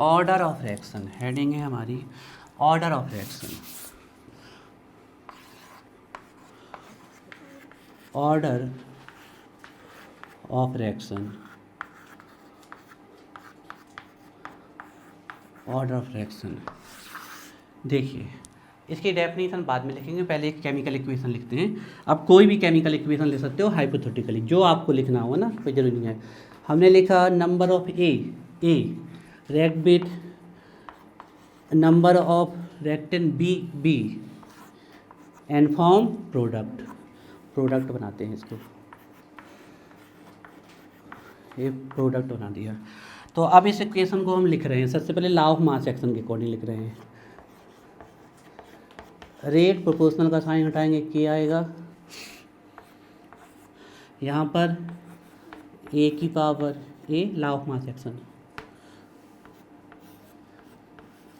Order of reaction, heading है हमारी order of reaction. Order of reaction, order of reaction. देखिए इसकी definition बाद में लिखेंगे, पहले एक केमिकल इक्वेशन लिखते हैं। अब कोई भी केमिकल इक्वेशन ले सकते हो हाइपोथेटिकली, जो आपको लिखना होगा ना, कोई जरूरी नहीं है। हमने लिखा number of A react with number of reactant B and form product बनाते हैं इसको, ये प्रोडक्ट बना दिया। तो अब इस इक्वेशन को हम लिख रहे हैं, सबसे पहले लॉ ऑफ मास एक्शन के अकॉर्डिंग लिख रहे हैं। रेट प्रोपोर्शनल का साइन हटाएंगे, के आएगा, यहाँ पर ए की power A law of mass action,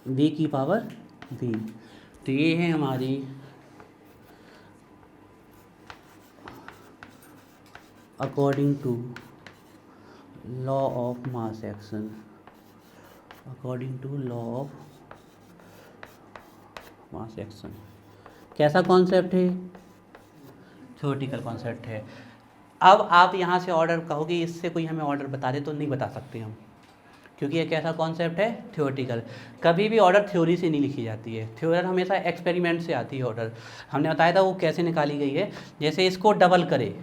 B की पावर बी। तो ये है हमारी according to law of mass action, according to law of mass action. कैसा कॉन्सेप्ट है? थ्योरेटिकल कॉन्सेप्ट है। अब आप यहाँ से ऑर्डर कहोगे, इससे कोई हमें ऑर्डर बता दे, तो नहीं बता सकते हम, क्योंकि ये कैसा कॉन्सेप्ट है? थ्योरेटिकल। कभी भी ऑर्डर थ्योरी से नहीं लिखी जाती है, थ्योरी हमेशा एक्सपेरिमेंट से आती है ऑर्डर। हमने बताया था वो कैसे निकाली गई है। जैसे इसको डबल करे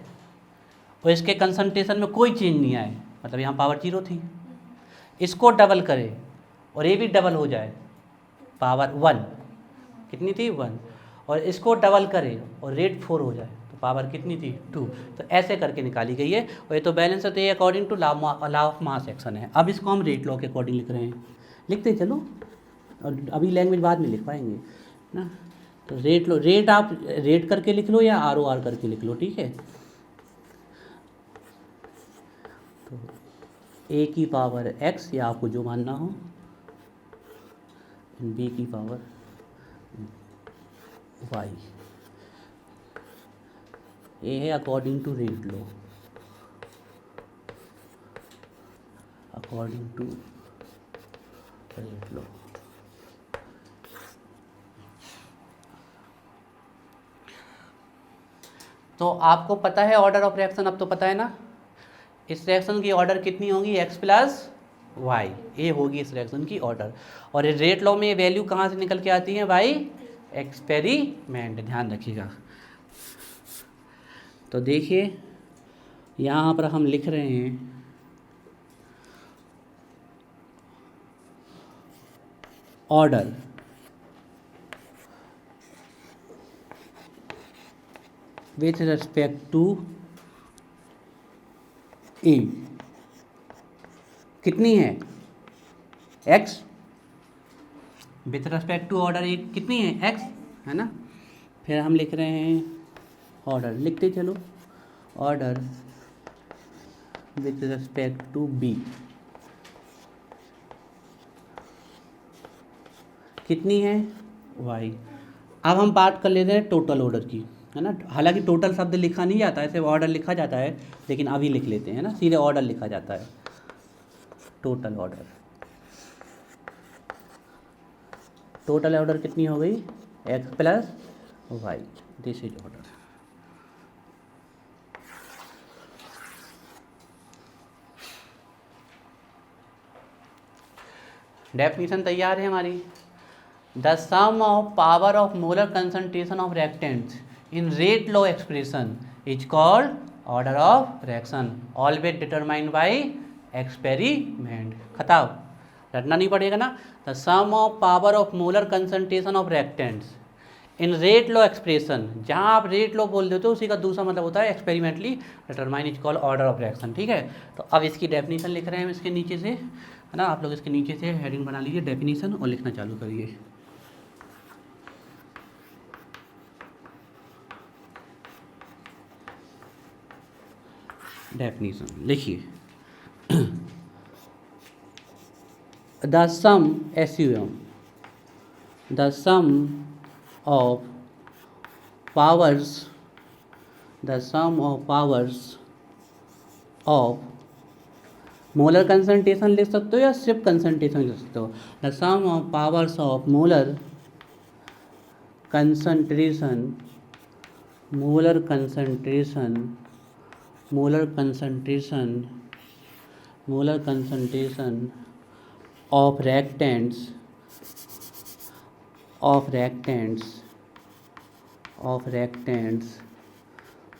और इसके कंसंट्रेशन में कोई चेंज नहीं आए, मतलब यहाँ पावर 0 थी, इसको डबल करे और ये भी डबल हो जाए, पावर 1 कितनी थी? 1। और इसको डबल करे और रेट 4 हो जाए तो पावर कितनी थी? 2। तो ऐसे करके निकाली गई है। और ये तो बैलेंस होते हैं according to law of mass action है। अब इसको हम रेट लॉ के अकॉर्डिंग लिख रहे हैं, लिखते चलो, और अभी लैंग्वेज बाद में लिख पाएंगे ना। तो रेट लो, रेट आप रेट करके लिख लो या ROR करके लिख लो, ठीक है। तो ए की पावर x, या आपको जो मानना हो, बी की पावर y, ये है अकॉर्डिंग टू रेट लो, अकॉर्डिंग टू रेट लो। तो आपको पता है ऑर्डर ऑफ रिएक्शन, अब तो पता है ना। इस रिएक्शन की ऑर्डर कितनी होगी? x प्लस वाई, ये होगी इस रिएक्शन की ऑर्डर। और ये रेट लॉ में वैल्यू कहाँ से निकल के आती है भाई? एक्सपेरिमेंट, ध्यान रखिएगा। तो देखिए यहाँ पर हम लिख रहे हैं order with respect to A, कितनी है? x with respect to order A कितनी है? x है ना। फिर हम लिख रहे हैं ऑर्डर, लिखते चलो, order with respect to b कितनी है? y। अब हम बात कर लेते हैं टोटल ऑर्डर की, है ना। हालांकि टोटल शब्द लिखा नहीं जाता है, सिर्फ ऑर्डर लिखा जाता है, लेकिन अभी लिख लेते हैं ना, सीधे ऑर्डर लिखा जाता है। टोटल ऑर्डर, टोटल ऑर्डर कितनी हो गई? x plus Y, this is order. Definition तैयार है हमारी। The sum of power of molar concentration of reactants in rate law expression is called order of reaction, always determined by experiment. खत्म, रटना नहीं पड़ेगा ना। The sum of power of molar concentration of reactants in rate law expression, जहाँ आप rate law बोल देते हो उसी का दूसरा मतलब होता है experimentally determine is called order of reaction, ठीक है। तो अब इसकी डेफिनेशन लिख रहे हैं इसके नीचे से, है ना। आप लोग इसके नीचे से हेडिंग बना लीजिए डेफिनेशन और लिखना चालू करिए। डेफिनेशन लिखिए, the sum SUM, the sum of powers, the sum of powers of molar concentration लिख सकते हो या सिर्फ कंसंट्रेशन लिख सकते हो। The sum of powers of molar concentration, molar concentration, molar concentration, molar concentration of reactants, of reactants, of reactants,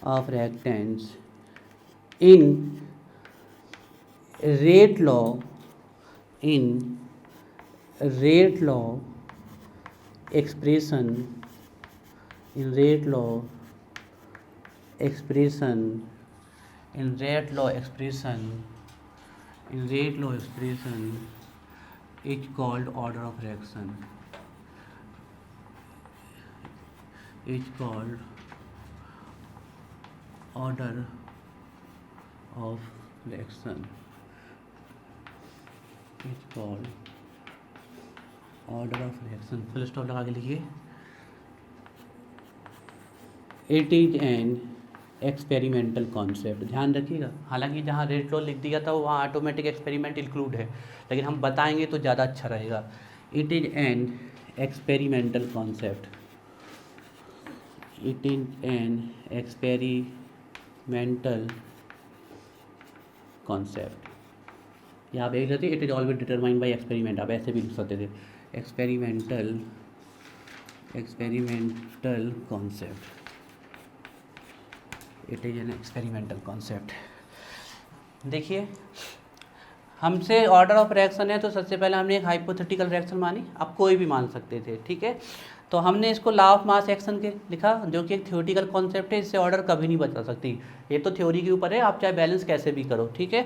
of reactants in rate law, in rate law expression, in rate law expression, in rate law expression, in rate law expression is called order of reaction, is called order of reaction, is called order of reaction। Full stop लगा के लिखिए। It is an experimental concept, ध्यान रखिएगा। हालांकि जहाँ rate law लिख दिया था वहाँ ऑटोमेटिक एक्सपेरिमेंट इंक्लूड है, लेकिन हम बताएंगे तो ज़्यादा अच्छा रहेगा। It is an experimental concept, it is an experimental concept. या आप देख लेते it is always determined by experiment, आप ऐसे भी लिख सकते थे experimental, experimental concept, it is an experimental concept. देखिए हमसे ऑर्डर ऑफ रिएक्शन है तो सबसे पहले हमने एक हाइपोथेटिकल रिएक्शन मानी, आप कोई भी मान सकते थे, ठीक है। तो हमने इसको लॉ ऑफ मास एक्शन के लिखा, जो कि एक थ्योरेटिकल कॉन्सेप्ट है, इससे ऑर्डर कभी नहीं बचा सकती। ये तो थ्योरी के ऊपर है, आप चाहे बैलेंस कैसे भी करो, ठीक है।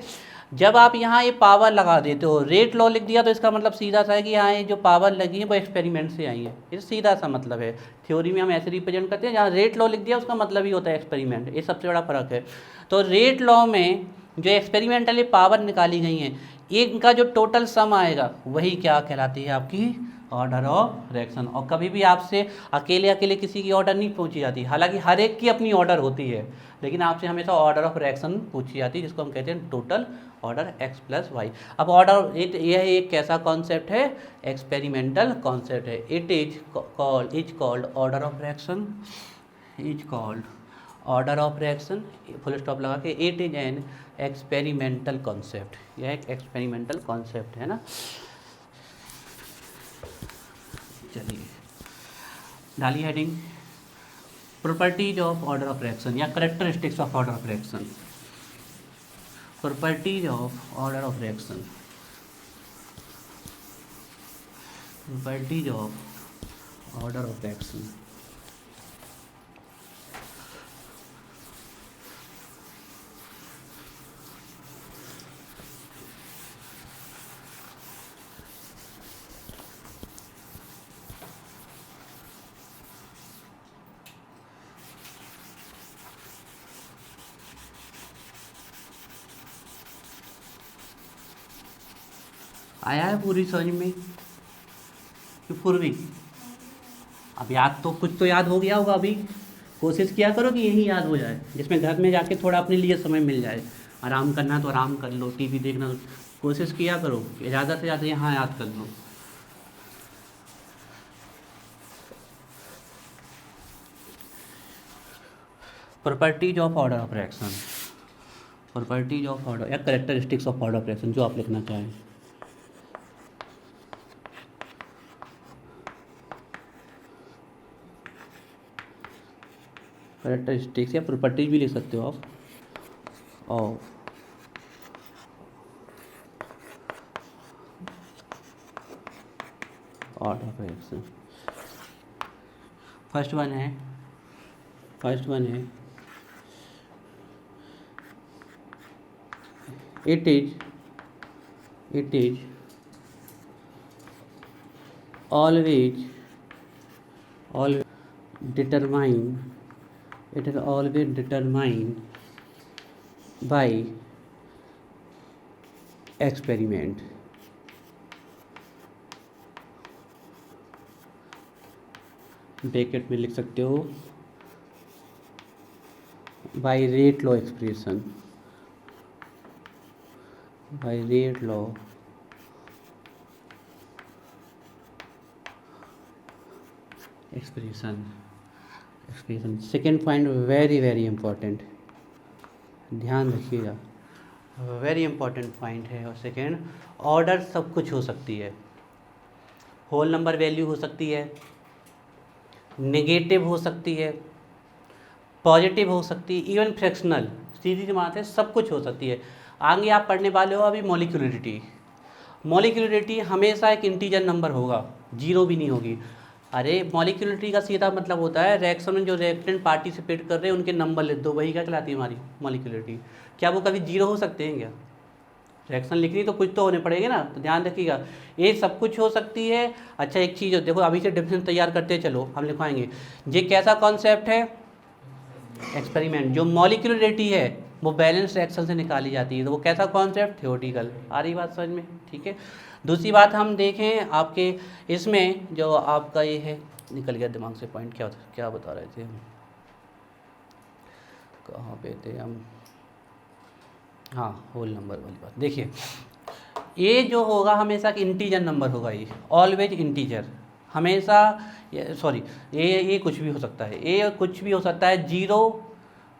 जब आप यहाँ ये पावर लगा देते हो, रेट लॉ लिख दिया तो इसका मतलब सीधा सा है कि यहाँ ये जो पावर लगी है वो एक्सपेरिमेंट से आई है, ये सीधा सा मतलब है। थ्योरी में हम ऐसे रिप्रेजेंट करते हैं, जहाँ रेट लॉ लिख दिया उसका मतलब ही होता है एक्सपेरिमेंट, ये सबसे बड़ा फर्क है। तो रेट लॉ में जो एक्सपेरिमेंटली पावर निकाली गई हैं, इनका जो टोटल सम आएगा वही क्या कहलाती है, आपकी ऑर्डर ऑफ रिएक्शन। और कभी भी आपसे अकेले अकेले किसी की ऑर्डर नहीं पूछी जाती, हालांकि हर एक की अपनी ऑर्डर होती है, लेकिन आपसे हमेशा ऑर्डर ऑफ रिएक्शन पूछी जाती है, जिसको हम कहते हैं total order x plus y. अब ऑर्डर यह एक कैसा कॉन्सेप्ट है, एक्सपेरिमेंटल कॉन्सेप्ट है। It is called order of reaction, is called order of reaction, full stop लगा के। It is an experimental concept, यह एक एक्सपेरिमेंटल कॉन्सेप्ट है ना। चलिए डालिए heading, properties of order of reaction या characteristics of order of reaction. Properties of order of reaction, properties of order of reaction. आया है पूरी समझ में कि पूर्वी? अब याद तो कुछ तो याद हो गया होगा, अभी कोशिश किया करो कि यही याद हो जाए, जिसमें घर में जाके थोड़ा अपने लिए समय मिल जाए। आराम करना तो आराम कर लो, टीवी देखना तो कोशिश किया करो, ज़्यादा से ज़्यादा यहाँ याद कर लो। Properties of order of reaction, properties of order या characteristics of order of reaction, जो आप लिखना चाहें। कैरेक्टरिस्टिक्स या प्रॉपर्टीज भी लिख सकते हो आप, of order of reaction. First one है it is always determined by experiment, bracket में लिख सकते हो by rate law expression, by rate law expression. Second point very very important, ध्यान रखिएगा, वेरी इंपॉर्टेंट पॉइंट है। और सेकेंड, ऑर्डर सब कुछ हो सकती है, होल नंबर वैल्यू हो सकती है, नेगेटिव हो सकती है, पॉजिटिव हो सकती है, इवन फ्रैक्शनल, सीधी सी बात है, सब कुछ हो सकती है। आगे आप पढ़ने वाले हो अभी मॉलिक्यूलरिटी। मॉलिक्यूलरिटी हमेशा एक इंटीजर नंबर होगा, जीरो भी नहीं होगी। अरे मॉलिक्यूलरिटी का सीधा मतलब होता है रिएक्शन में जो रिएक्टेंट पार्टिसिपेट कर रहे हैं उनके नंबर लिख दो, वही क्या कहलाती है हमारी मॉलिक्यूलरिटी। क्या वो कभी जीरो हो सकते हैं क्या? रिएक्शन लिखनी तो कुछ तो होने पड़ेगा ना, तो ध्यान रखिएगा ये सब कुछ हो सकती है। अच्छा एक चीज़ देखो, अभी से डेफिनेशन तैयार करते चलो, हम लिखवाएंगे। ये कैसा कॉन्सेप्ट है? एक्सपेरिमेंट। जो मॉलिक्यूलरिटी है वो बैलेंस रिएक्शन से निकाली जाती है, तो वो कैसा कॉन्सेप्ट? थ्योरेटिकल। आ रही बात समझ में? ठीक है। दूसरी बात हम देखें आपके इसमें जो आपका ये है, निकल गया दिमाग से पॉइंट, क्या बता रहे थे हम, कहाँ पे थे हम? हाँ, होल नंबर वाली बात। देखिए ये जो होगा हमेशा इंटीजर नंबर होगा, ये ऑलवेज इंटीजर हमेशा। सॉरी, ये कुछ भी हो सकता है, ये कुछ भी हो सकता है, जीरो,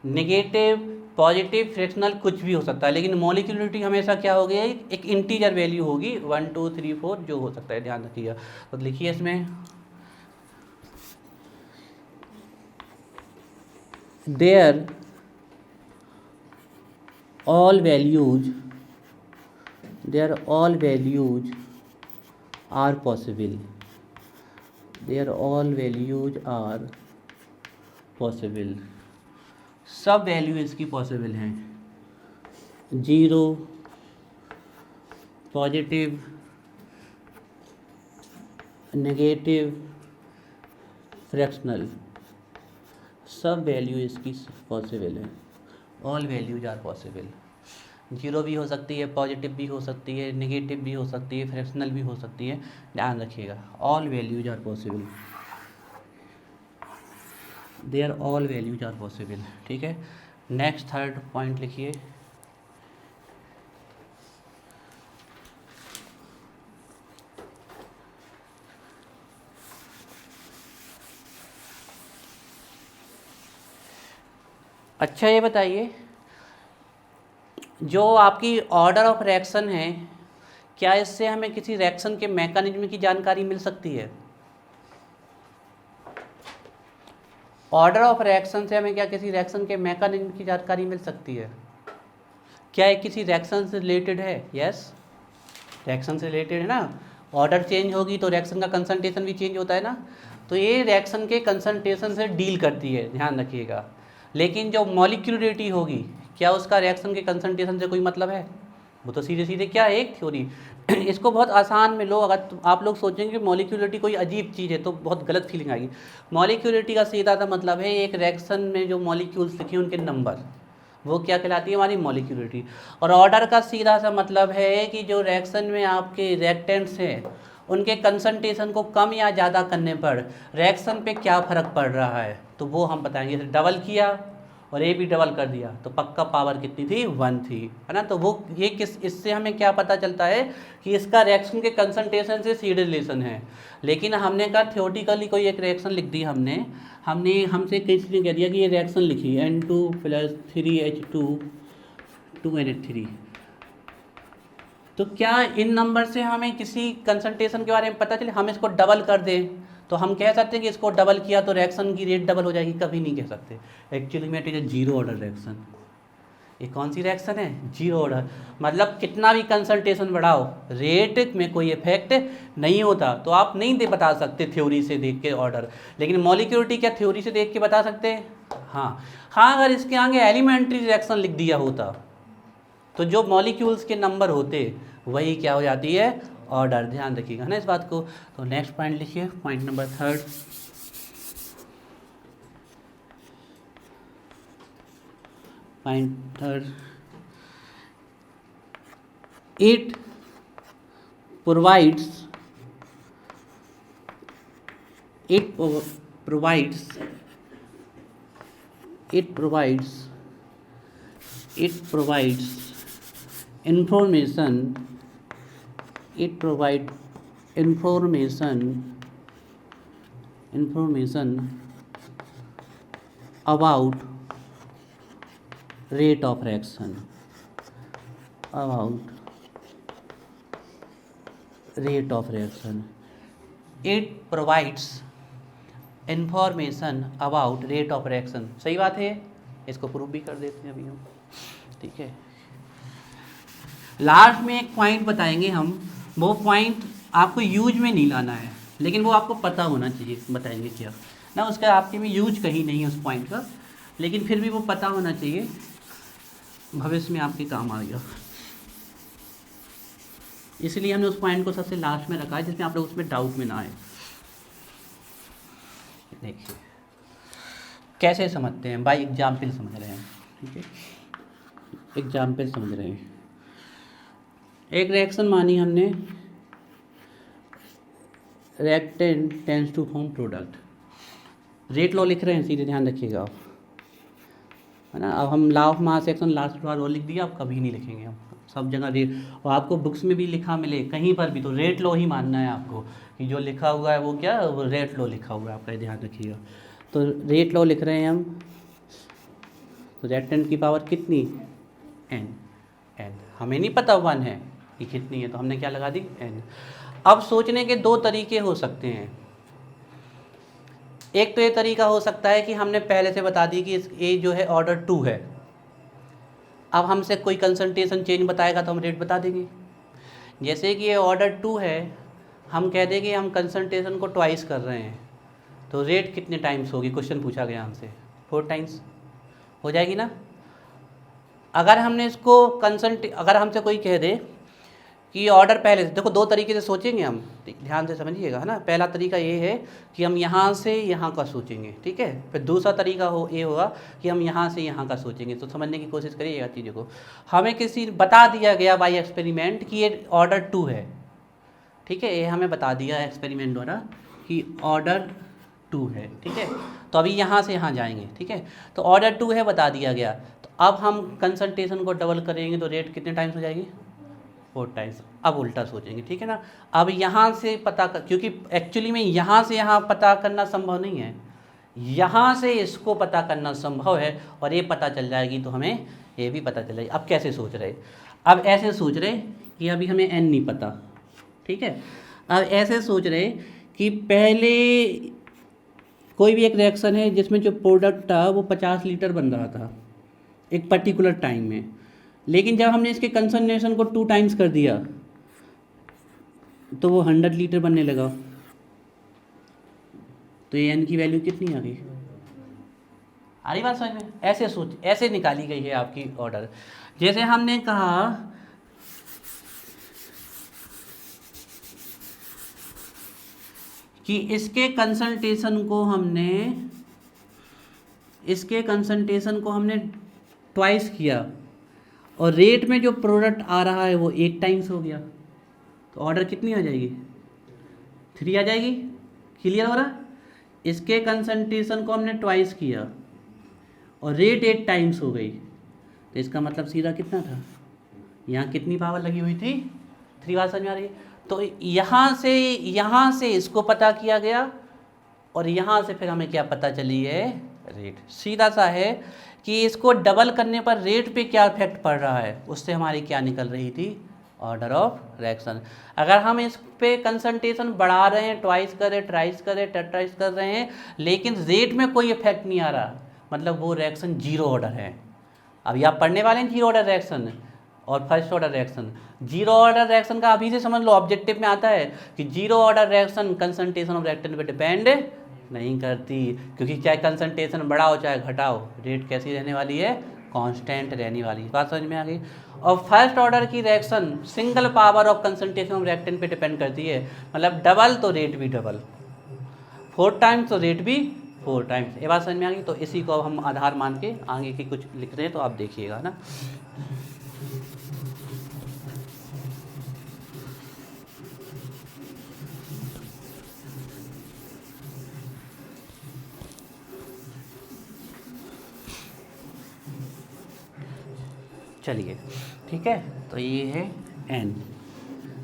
नेगेटिव, पॉजिटिव, फ्रैक्शनल, कुछ भी हो सकता है, लेकिन मॉलिक्यूलरिटी हमेशा क्या होगी? एक इंटीजर वैल्यू होगी, 1 2 3 4 जो हो सकता है, ध्यान रखिएगा। तो लिखिए इसमें there all values are possible, सब वैल्यू इसकी पॉसिबल हैं, जीरो, पॉजिटिव, नेगेटिव, फ्रैक्शनल, सब वैल्यू इसकी पॉसिबल है। All values are possible. Zero भी हो सकती है, पॉजिटिव भी हो सकती है, नेगेटिव भी हो सकती है, फ्रैक्शनल भी हो सकती है, ध्यान रखिएगा। All values are possible, there all values are possible. ठीक है। नेक्स्ट थर्ड पॉइंट लिखिए, अच्छा ये बताइए जो आपकी ऑर्डर ऑफ रिएक्शन है, क्या इससे हमें किसी रिएक्शन के मैकेनिज्म की जानकारी मिल सकती है? ऑर्डर ऑफ रिएक्शन से हमें क्या किसी रिएक्शन के मैकेनिज्म की जानकारी मिल सकती है? क्या ये किसी रिएक्शन से रिलेटेड है? यस, रिएक्शन से रिलेटेड है ना। ऑर्डर चेंज होगी तो रिएक्शन का कंसंट्रेशन भी चेंज होता है ना, तो ये रिएक्शन के कंसंट्रेशन से डील करती है, ध्यान रखिएगा। लेकिन जो मॉलिक्यूलरिटी होगी, क्या उसका रिएक्शन के कंसंट्रेशन से कोई मतलब है? वो तो सीधे सीधे क्या है, एक थ्योरी। इसको बहुत आसान में लो, अगर आप लोग सोचेंगे कि मॉलिक्यूलरिटी कोई अजीब चीज़ है तो बहुत गलत फीलिंग आएगी। मॉलिक्यूलरिटी का सीधा सा मतलब है एक रिएक्शन में जो मॉलिक्यूल्स लिखे उनके नंबर, वो क्या कहलाती है? हमारी मॉलिक्यूलरिटी। और ऑर्डर का सीधा सा मतलब है कि जो रिएक्शन में आपके रिएक्टेंट्स हैं उनके कंसंट्रेशन को कम या ज़्यादा करने पर रिएक्शन पे क्या फ़र्क पड़ रहा है, तो वो हम बताएंगे। जैसे डबल किया और ए भी डबल कर दिया तो पक्का पावर कितनी थी? 1 थी, है ना। तो वो ये इससे हमें क्या पता चलता है कि इसका रिएक्शन के कंसंट्रेशन से सीधे रिलेशन है। लेकिन हमने कहा थ्योरेटिकली कोई एक रिएक्शन लिख दी, हमने हमसे किसी ने कह दिया कि ये रिएक्शन लिखी N2 + 3H2 2NH3, तो क्या इन नंबर से हमें किसी कंसंट्रेशन के बारे में पता चले? हम इसको डबल कर दें तो हम कह सकते हैं कि इसको डबल किया तो रिएक्शन की रेट डबल हो जाएगी? कभी नहीं कह सकते। एक्चुअली में it is zero order reaction. ये कौन सी रिएक्शन है? Zero order. मतलब कितना भी कंसंट्रेशन बढ़ाओ रेट में कोई इफेक्ट नहीं होता। तो आप नहीं बता सकते थ्योरी से देख के ऑर्डर, लेकिन मॉलिक्यूलरिटी क्या थ्योरी से देख के बता सकते हैं? हाँ, अगर इसके आगे एलिमेंट्री रिएक्शन लिख दिया होता तो जो मॉलिक्यूल्स के नंबर होते वही क्या हो जाती है? ऑर्डर। ध्यान रखिएगा ना इस बात को। तो नेक्स्ट पॉइंट लिखिए, point number third. Point third, it provides information, it provide information about rate of reaction, it provides information about rate of reaction. सही बात है, इसको प्रूव भी कर देते हैं अभी हम। ठीक है, लास्ट में एक पॉइंट बताएंगे हम, वो पॉइंट आपको यूज में नहीं लाना है, लेकिन वो आपको पता होना चाहिए। बताएंगे क्या ना, उसका आपके में यूज कहीं नहीं है उस पॉइंट का, लेकिन फिर भी वो पता होना चाहिए, भविष्य में आपके काम आएगा। इसलिए हमने उस पॉइंट को सबसे लास्ट में रखा है, जिसमें आप लोग उसमें डाउट में ना आए। देखिए कैसे समझते हैं, बाय एग्जाम्पल समझ रहे हैं। ठीक है, एग्जाम्पल समझ रहे हैं। एक रिएक्शन मानी हमने, reactant tends to form product. Rate law लिख रहे हैं, सीधे ध्यान रखिएगा आप, है ना। अब हम law of mass action last बार वो लिख दिया, आप कभी नहीं लिखेंगे हम सब जगह रेट, और आपको बुक्स में भी लिखा मिले कहीं पर भी तो रेट लॉ ही मानना है आपको, कि जो लिखा हुआ है वो क्या, वो रेट लॉ लिखा हुआ है, आपका ध्यान रखिएगा। तो रेट लॉ लिख रहे हैं हम, तो रिएक्टेंट की पावर कितनी, n, हमें नहीं पता 1 है कि कितनी है, तो हमने क्या लगा दी, n। अब सोचने के दो तरीके हो सकते हैं। एक तो ये तरीका हो सकता है कि हमने पहले से बता दी कि ये जो है ऑर्डर 2 है, अब हमसे कोई कंसंट्रेशन चेंज बताएगा तो हम रेट बता देंगे। जैसे कि ये ऑर्डर 2 है, हम कह देंगे हम कंसंट्रेशन को ट्वाइस कर रहे हैं, तो रेट कितने टाइम्स होगी, क्वेश्चन पूछा गया हमसे 4 टाइम्स हो जाएगी ना। अगर हमने इसको अगर हमसे कोई कह दे कि ऑर्डर पहले से, देखो दो तरीके से सोचेंगे हम, ध्यान से समझिएगा, है ना। पहला तरीका ये है कि हम यहाँ से यहाँ का सोचेंगे, ठीक है। फिर दूसरा तरीका ये होगा कि हम यहाँ से यहाँ का सोचेंगे। तो समझने की कोशिश करिएगा चीज़ों को। हमें किसी बता दिया गया बाय एक्सपेरिमेंट कि ये ऑर्डर 2 है, ठीक है, ये हमें बता दिया एक्सपेरिमेंट द्वारा कि ऑर्डर 2 है, ठीक है। तो अभी यहाँ से यहाँ जाएंगे, ठीक है। तो ऑर्डर 2 है बता दिया गया, तो अब हम कंसंट्रेशन को डबल करेंगे तो रेट कितने टाइम्स हो जाएगी, 4 टाइम्स। अब उल्टा सोचेंगे, ठीक है ना। अब यहाँ से पता कर, क्योंकि एक्चुअली में यहाँ से यहाँ पता करना संभव नहीं है, यहाँ से इसको पता करना संभव है, और ये पता चल जाएगी तो हमें ये भी पता चल जाएगी। अब कैसे सोच रहे, अब ऐसे सोच रहे कि अभी हमें n नहीं पता, ठीक है। अब ऐसे सोच रहे कि पहले कोई भी एक रिएक्शन है जिसमें जो प्रोडक्ट था वो 50 लीटर बन रहा था एक पर्टिकुलर टाइम में, लेकिन जब हमने इसके कंसंट्रेशन को 2 टाइम्स कर दिया तो वो 100 लीटर बनने लगा। तो ये n की वैल्यू कितनी आ गई, आ रही बात समझ में। ऐसे सोच, ऐसे निकाली गई है आपकी ऑर्डर। जैसे हमने कहा कि इसके कंसंट्रेशन को हमने ट्वाइस किया, और रेट में जो प्रोडक्ट आ रहा है वो 8 टाइम्स हो गया, तो ऑर्डर कितनी आ जाएगी, 3 आ जाएगी। क्लियर हो रहा। इसके कंसंट्रेशन को हमने ट्वाइस किया और रेट 8 टाइम्स हो गई, तो इसका मतलब सीधा कितना था, यहाँ कितनी पावर लगी हुई थी, 3। बात समझ में आ रही है। तो यहाँ से इसको पता किया गया, और यहाँ से फिर हमें क्या पता चली है, रेट। सीधा सा है कि इसको डबल करने पर रेट पे क्या इफेक्ट पड़ रहा है, उससे हमारी क्या निकल रही थी, ऑर्डर ऑफ रिएक्शन। अगर हम इस पे कंसंट्रेशन बढ़ा रहे हैं, ट्वाइस कर रहे, ट्राइस कर रहे, टेट्राइस कर रहे हैं, लेकिन रेट में कोई इफेक्ट नहीं आ रहा, मतलब वो रिएक्शन 0 ऑर्डर है। अभी आप पढ़ने वाले हैं 0 ऑर्डर रिएक्शन और first order reaction. 0 order reaction का अभी से समझ लो, ऑब्जेक्टिव में आता है कि 0 order reaction concentration of reactant पे डिपेंड नहीं करती, क्योंकि चाहे कंसंट्रेशन बढ़ाओ चाहे घटाओ, रेट कैसी रहने वाली है, कांस्टेंट रहने वाली है। बात समझ में आ गई। और फर्स्ट ऑर्डर की reaction single power of concentration of reactant पे डिपेंड करती है, मतलब डबल तो रेट भी डबल, 4 टाइम्स तो रेट भी 4 टाइम्स। ये बात समझ में आ गई। तो इसी को अब हम आधार मान के आगे की कुछ लिख रहे हैं, तो आप देखिएगा ना। चलिए ठीक है। तो ये है एन,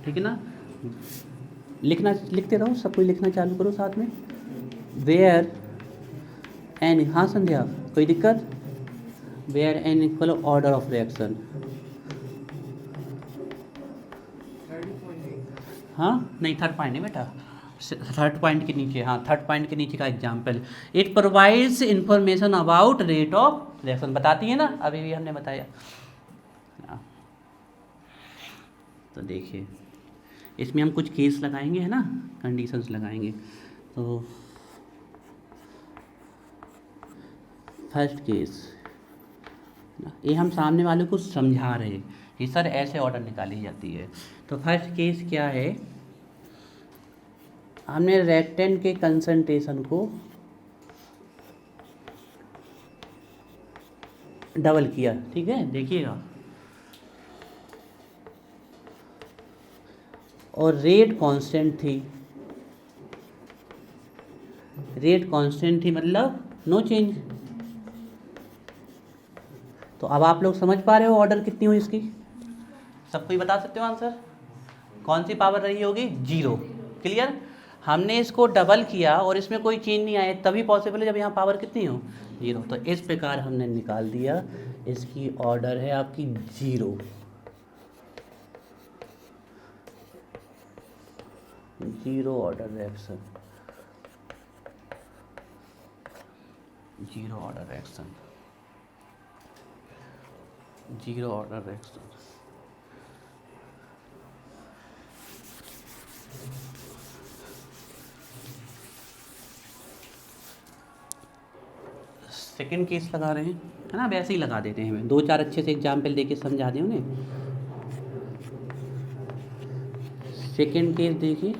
ठीक है ना। लिखते रहो, सब कुछ लिखना चालू करो साथ में। वेयर एन, हाँ संध्या कोई दिक्कत? Where N equal order of reaction, हाँ नहीं थर्ड पॉइंट नहीं बेटा, थर्ड पॉइंट के नीचे, हाँ थर्ड पॉइंट के नीचे का example, it provides information about rate of reaction, बताती है ना, अभी भी हमने बताया। तो देखिए इसमें हम कुछ केस लगाएंगे, है ना, कंडीशंस लगाएंगे। तो फर्स्ट केस, ये हम सामने वाले को समझा रहे हैं कि सर ऐसे ऑर्डर निकाली जाती है। तो फर्स्ट केस क्या है, हमने रिएक्टेंट के कंसंट्रेशन को डबल किया, ठीक है, देखिएगा, और रेट कांस्टेंट थी, रेट कांस्टेंट थी मतलब नो चेंज। तो अब आप लोग समझ पा रहे हो ऑर्डर कितनी हुई इसकी, सब कोई बता सकते हो आंसर, कौन सी पावर रही होगी, 0, क्लियर। हमने इसको डबल किया और इसमें कोई चेंज नहीं आया, तभी पॉसिबल है जब यहाँ पावर कितनी हो, 0। तो इस प्रकार हमने निकाल दिया, इसकी ऑर्डर है आपकी 0, 0 order reaction, 0 order reaction, 0 order reaction. Second case लगा रहे हैं, है ना, वैसे ही लगा देते हैं, हमें 2-4 अच्छे से एग्जाम्पल देके समझा दें उन्हें। सेकंड केस देखिए,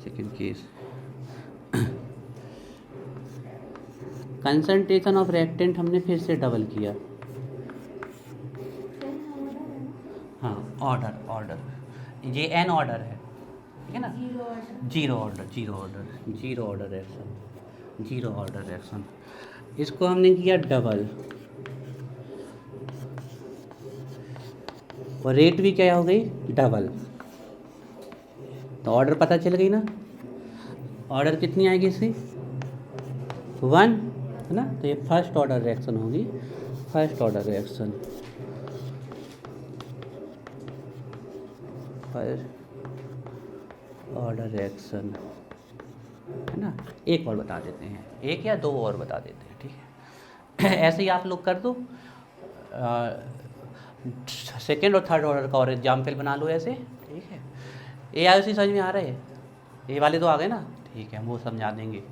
second case, concentration of reactant हमने फिर से डबल किया, हाँ ऑर्डर, ये एन ऑर्डर है, ठीक है ना, 0 order, 0 order, 0 order reaction, 0 order reaction, इसको हमने किया डबल, और रेट भी क्या हो गई, डबल। तो ऑर्डर पता चल गई ना, ऑर्डर कितनी आएगी इसकी, 1, है ना। तो ये फर्स्ट ऑर्डर रिएक्शन होगी, first order reaction, first order reaction, है ना। एक और बता देते हैं, एक या 2 और बता देते हैं, ठीक है। ऐसे ही आप लोग कर दो, सेकेंड और थर्ड ऑर्डर का और एग्जाम्पल बना लो ऐसे, ठीक है। ए आई सी समझ में आ रहे हैं, ए वाले तो आ गए ना, ठीक है, हम वो समझा देंगे।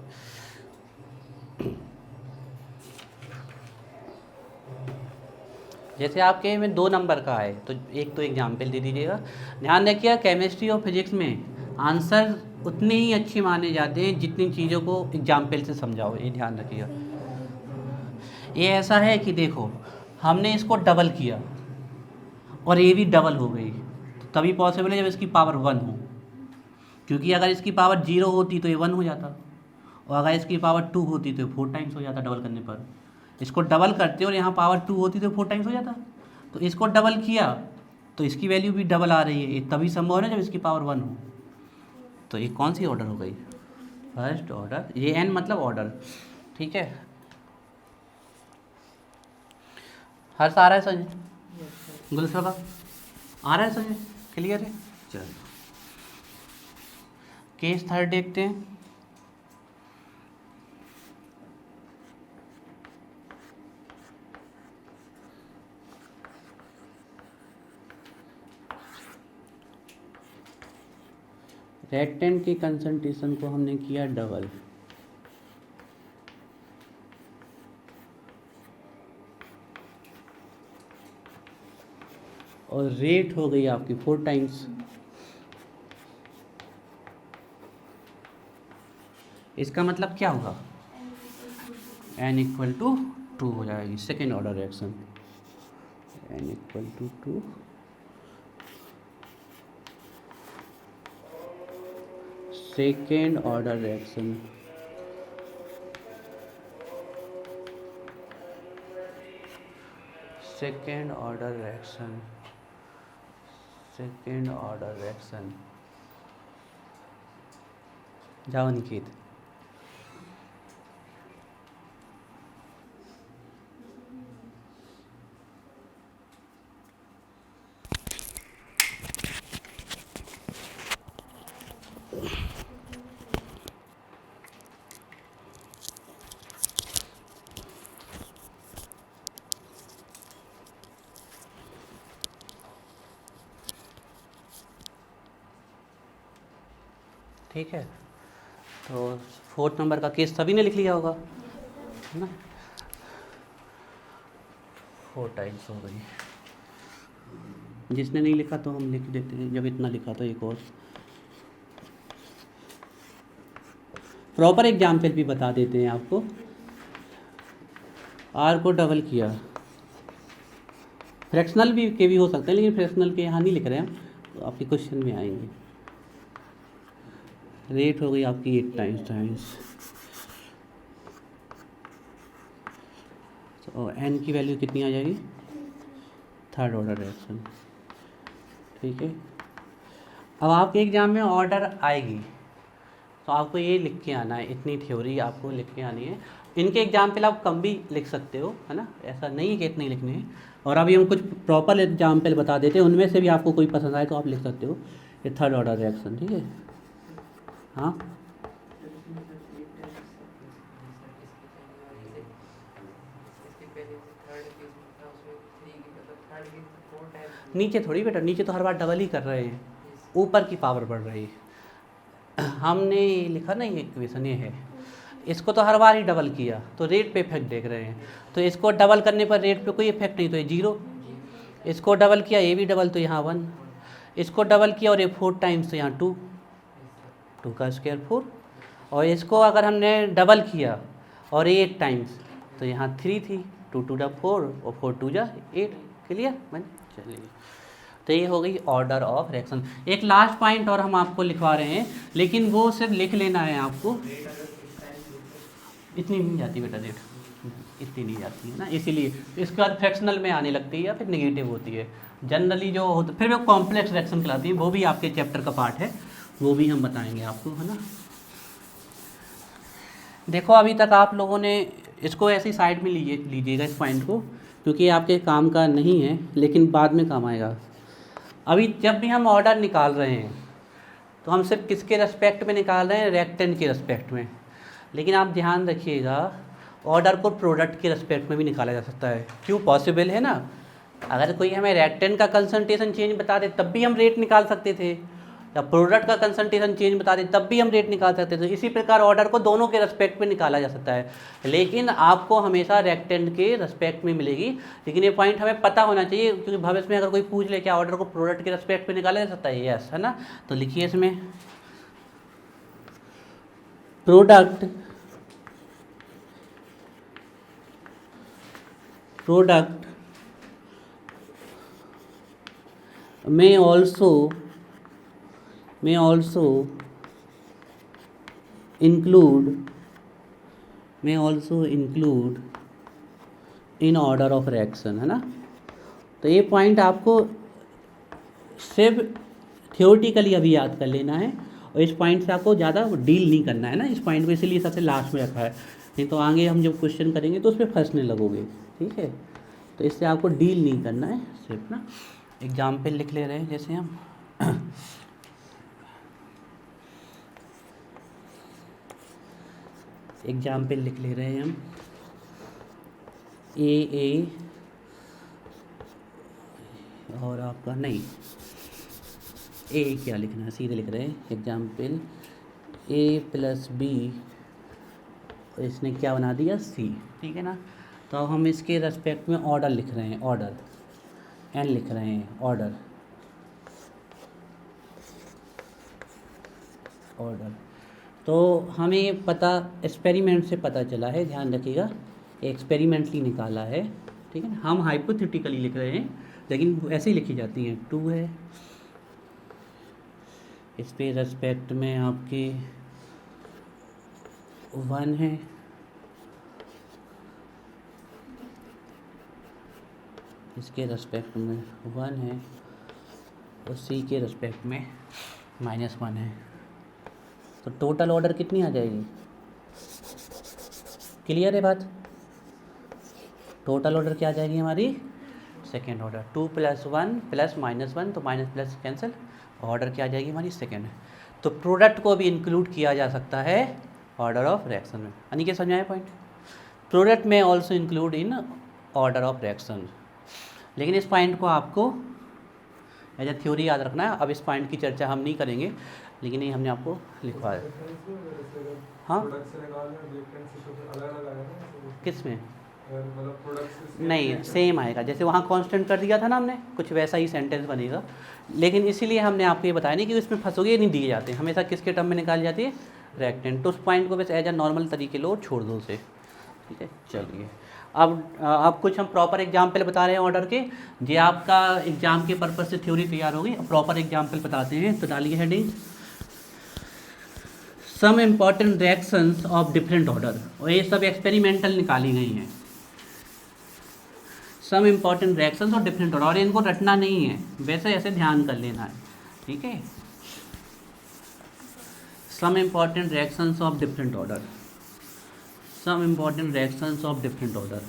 जैसे आपके में 2 नंबर का है तो एक तो एग्जाम्पल दे दीजिएगा। ध्यान रखिए केमिस्ट्री और फिजिक्स में आंसर उतने ही अच्छे माने जाते हैं जितनी चीज़ों को एग्जाम्पल से समझाओ, ये ध्यान रखिएगा। ये ऐसा है कि देखो हमने इसको डबल किया और ये भी डबल हो गई, तो तभी पॉसिबल है जब इसकी पावर 1 हो, क्योंकि अगर इसकी पावर 0 होती तो ये 1 हो जाता, और अगर इसकी पावर 2 होती तो 4 टाइम्स हो जाता डबल करने पर। इसको डबल करते और यहाँ पावर 2 होती तो 4 टाइम्स हो जाता, तो इसको डबल किया तो इसकी वैल्यू भी डबल आ रही है, ये तभी संभव है जब इसकी पावर 1 हो। तो ये कौन सी ऑर्डर हो गई, फर्स्ट ऑर्डर, ये एन मतलब ऑर्डर, ठीक है। हर्ष आ रहा है समझ, गुलशबा आ रहा है समझ, क्लियर है। चलो केस थर्ड देखते हैं। रिएक्टेंट की कंसंट्रेशन को हमने किया डबल, और रेट हो गई आपकी 4 टाइम्स। इसका मतलब क्या होगा, n इक्वल टू 2 हो जाएगी, second order reaction, n equal to 2, second order reaction, second order reaction, second order reaction. जाओ निकेत। ठीक है, तो 4 नंबर का केस सभी ने लिख लिया होगा, है ना। 4 टाइम्स हो गई। जिसने नहीं लिखा तो हम लिख देते हैं, जब इतना लिखा तो एक और प्रॉपर एग्जाम्पल भी बता देते हैं आपको। आर को डबल किया, फ्रैक्शनल भी हो सकते हैं, लेकिन फ्रैक्शनल के यहाँ नहीं लिख रहे हैं हम, तो आपके क्वेश्चन में आएंगे। रेट हो गई आपकी 8 टाइम्स। तो एन की वैल्यू कितनी आ जाएगी, थर्ड ऑर्डर रिएक्शन। ठीक है, अब आपके एग्जाम में ऑर्डर आएगी तो आपको ये लिख के आना है, इतनी थ्योरी आपको लिख के आनी है। इनके एग्जाम्पल आप कम भी लिख सकते हो, है ना, ऐसा नहीं है कि इतने लिखने हैं। और अभी हम कुछ प्रॉपर एग्जाम्पल बता देते हैं, उनमें से भी आपको कोई पसंद आए तो आप लिख सकते हो। ये थर्ड ऑर्डर रिएक्शन, ठीक है। हाँ, नीचे थोड़ी बेटा, नीचे तो हर बार डबल ही कर रहे हैं, ऊपर की पावर बढ़ रही है। हमने लिखा ना ये इक्वेशन ये है, इसको तो हर बार ही डबल किया तो रेट पे इफेक्ट देख रहे हैं, तो इसको डबल करने पर रेट पे कोई इफेक्ट नहीं, तो ये 0। इसको डबल किया, ये भी डबल, तो यहाँ 1। इसको डबल किया और ये 4 टाइम्स, तो यहाँ 2, 2 का स्क्वायर 4। और इसको अगर हमने डबल किया और 8 टाइम्स, तो यहाँ 3 थी, 2 2 जा 4 और 4 2 जा 8। क्लियर बन, चलिए। तो ये हो गई ऑर्डर ऑफ रिएक्शन। एक लास्ट पॉइंट और हम आपको लिखवा रहे हैं, लेकिन वो सिर्फ लिख लेना है आपको। इतनी नहीं जाती बेटा रेट, इतनी नहीं जाती है ना, इसीलिए इसके बाद फ्रैक्शनल में आने लगती है या फिर नेगेटिव होती है जनरली जो होता, फिर वो कॉम्प्लेक्स रिएक्शन कहलाती है। वो भी आपके चैप्टर का पार्ट है, वो भी हम बताएंगे आपको, है ना। देखो अभी तक आप लोगों ने इसको ऐसी साइड में लीजिएगा इस पॉइंट को, क्योंकि ये आपके काम का नहीं है, लेकिन बाद में काम आएगा। अभी जब भी हम ऑर्डर निकाल रहे हैं तो हम सिर्फ किसके रेस्पेक्ट में निकाल रहे हैं, रेक्टेंट के रेस्पेक्ट में। लेकिन आप ध्यान रखिएगा, ऑर्डर को प्रोडक्ट के रेस्पेक्ट में भी निकाला जा सकता है। क्यों, पॉसिबल है ना। अगर कोई हमें रेक्टेंट का कंसंट्रेशन चेंज बता दे तब भी हम रेट निकाल सकते थे, या प्रोडक्ट का कंसंट्रेशन चेंज बता दे तब भी हम रेट निकाल सकते थे। इसी प्रकार ऑर्डर को दोनों के रेस्पेक्ट में निकाला जा सकता है, लेकिन आपको हमेशा रेक्टेंट के रेस्पेक्ट में मिलेगी। लेकिन ये पॉइंट हमें पता होना चाहिए, क्योंकि भविष्य में अगर कोई पूछ ले क्या ऑर्डर को प्रोडक्ट के रेस्पेक्ट में निकाला जा सकता है, यस, है ना। तो लिखिए इसमें product may also include in order of reaction, है ना। तो ये पॉइंट आपको सिर्फ थियोरेटिकली अभी याद कर लेना है, और इस पॉइंट से आपको ज़्यादा डील नहीं करना है ना, इस पॉइंट को इसलिए सबसे लास्ट में रखा है, नहीं तो आगे हम जब क्वेश्चन करेंगे तो उस पर फंसने लगोगे, ठीक है। तो इससे आपको डील नहीं करना है, सिर्फ ना एग्जाम्पल लिख ले रहे हैं। जैसे हम एग्जाम्पल लिख ले रहे हैं, हम ए और आपका नहीं, ए क्या लिखना है, सीधे लिख रहे हैं एग्जाम्पल ए प्लस बी, और इसने क्या बना दिया, सी, ठीक है ना। तो हम इसके रेस्पेक्ट में ऑर्डर लिख रहे हैं, ऑर्डर एन लिख रहे हैं, ऑर्डर तो हमें पता एक्सपेरिमेंट से पता चला है, ध्यान रखिएगा, एक्सपेरिमेंटली निकाला है, ठीक है ना। हम हाइपोथेटिकली लिख रहे हैं, लेकिन ऐसे ही लिखी जाती हैं। 2 है, इस पे रेस्पेक्ट में आपके 1 है, इसके रेस्पेक्ट में 1 है, उसी के रिस्पेक्ट में -1 है, तो टोटल ऑर्डर कितनी आ जाएगी? क्लियर है बात? टोटल ऑर्डर क्या आ जाएगी हमारी? Second order. 2 + 1 + -1, तो माइनस प्लस कैंसिल, ऑर्डर क्या आ जाएगी हमारी? सेकेंड। तो प्रोडक्ट को भी इंक्लूड किया जा सकता है ऑर्डर ऑफ रिएक्शन में। यानी कि समझ आया पॉइंट? प्रोडक्ट में also include in order of reaction. लेकिन इस पॉइंट को आपको एज ए थ्योरी याद रखना है। अब इस पॉइंट की चर्चा हम नहीं करेंगे, लेकिन ये हमने आपको लिखवा है। हाँ, किस में? नहीं, सेम आएगा, जैसे वहाँ कांस्टेंट कर दिया था ना हमने, कुछ वैसा ही सेंटेंस बनेगा। लेकिन इसीलिए हमने आपको ये बताया नहीं कि इसमें फंसोगे, नहीं दिए जाते हमेशा, किसके टर्म में निकाली जाती है? रिएक्टेंट। तो उस पॉइंट को बस एज ए नॉर्मल तरीके लो, छोड़ दो उसे, ठीक है। चलिए अब कुछ हम प्रॉपर एग्जाम्पल बता रहे हैं ऑर्डर के। ये आपका एग्जाम के पर्पज से थ्योरी तैयार होगी, प्रॉपर एग्जाम्पल बताते हैं। तो डालिए heading, some important reactions of different order, और ये सब एक्सपेरिमेंटल निकाली गई हैं। Some important reactions of different order, और इनको रटना नहीं है, वैसे ऐसे ध्यान कर लेना है, ठीक है। Some important reactions of different order, some important reactions of different order.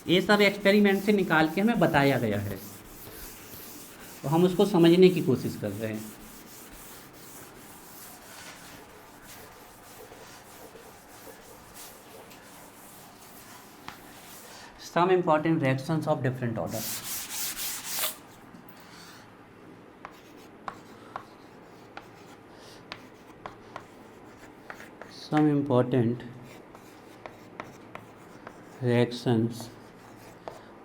ये सब एक्सपेरिमेंट से निकाल के हमें बताया गया है, तो हम उसको समझने की कोशिश कर रहे हैं। Some important reactions of different order. Some important reactions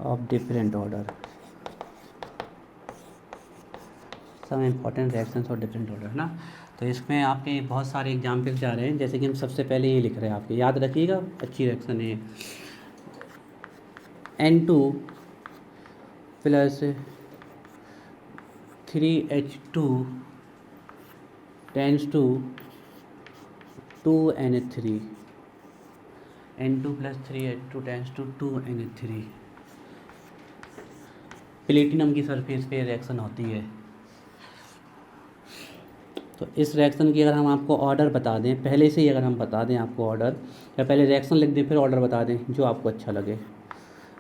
of different order. Some important reactions of different order, है ना। तो इसमें आपके बहुत सारे एग्जाम्पल जा रहे हैं, जैसे कि हम सबसे पहले ये लिख रहे हैं, आपके याद रखिएगा, अच्छी रिएक्शन है। N2 + 3H2 tends to 2NH3। N2 + 3H2 tends to 2NH3। Platinum की सरफेस पे रिएक्शन होती है। तो इस रिएक्शन की अगर हम आपको ऑर्डर बता दें पहले से ही, अगर हम बता दें आपको ऑर्डर, या पहले रिएक्शन लिख दें फिर ऑर्डर बता दें, जो आपको अच्छा लगे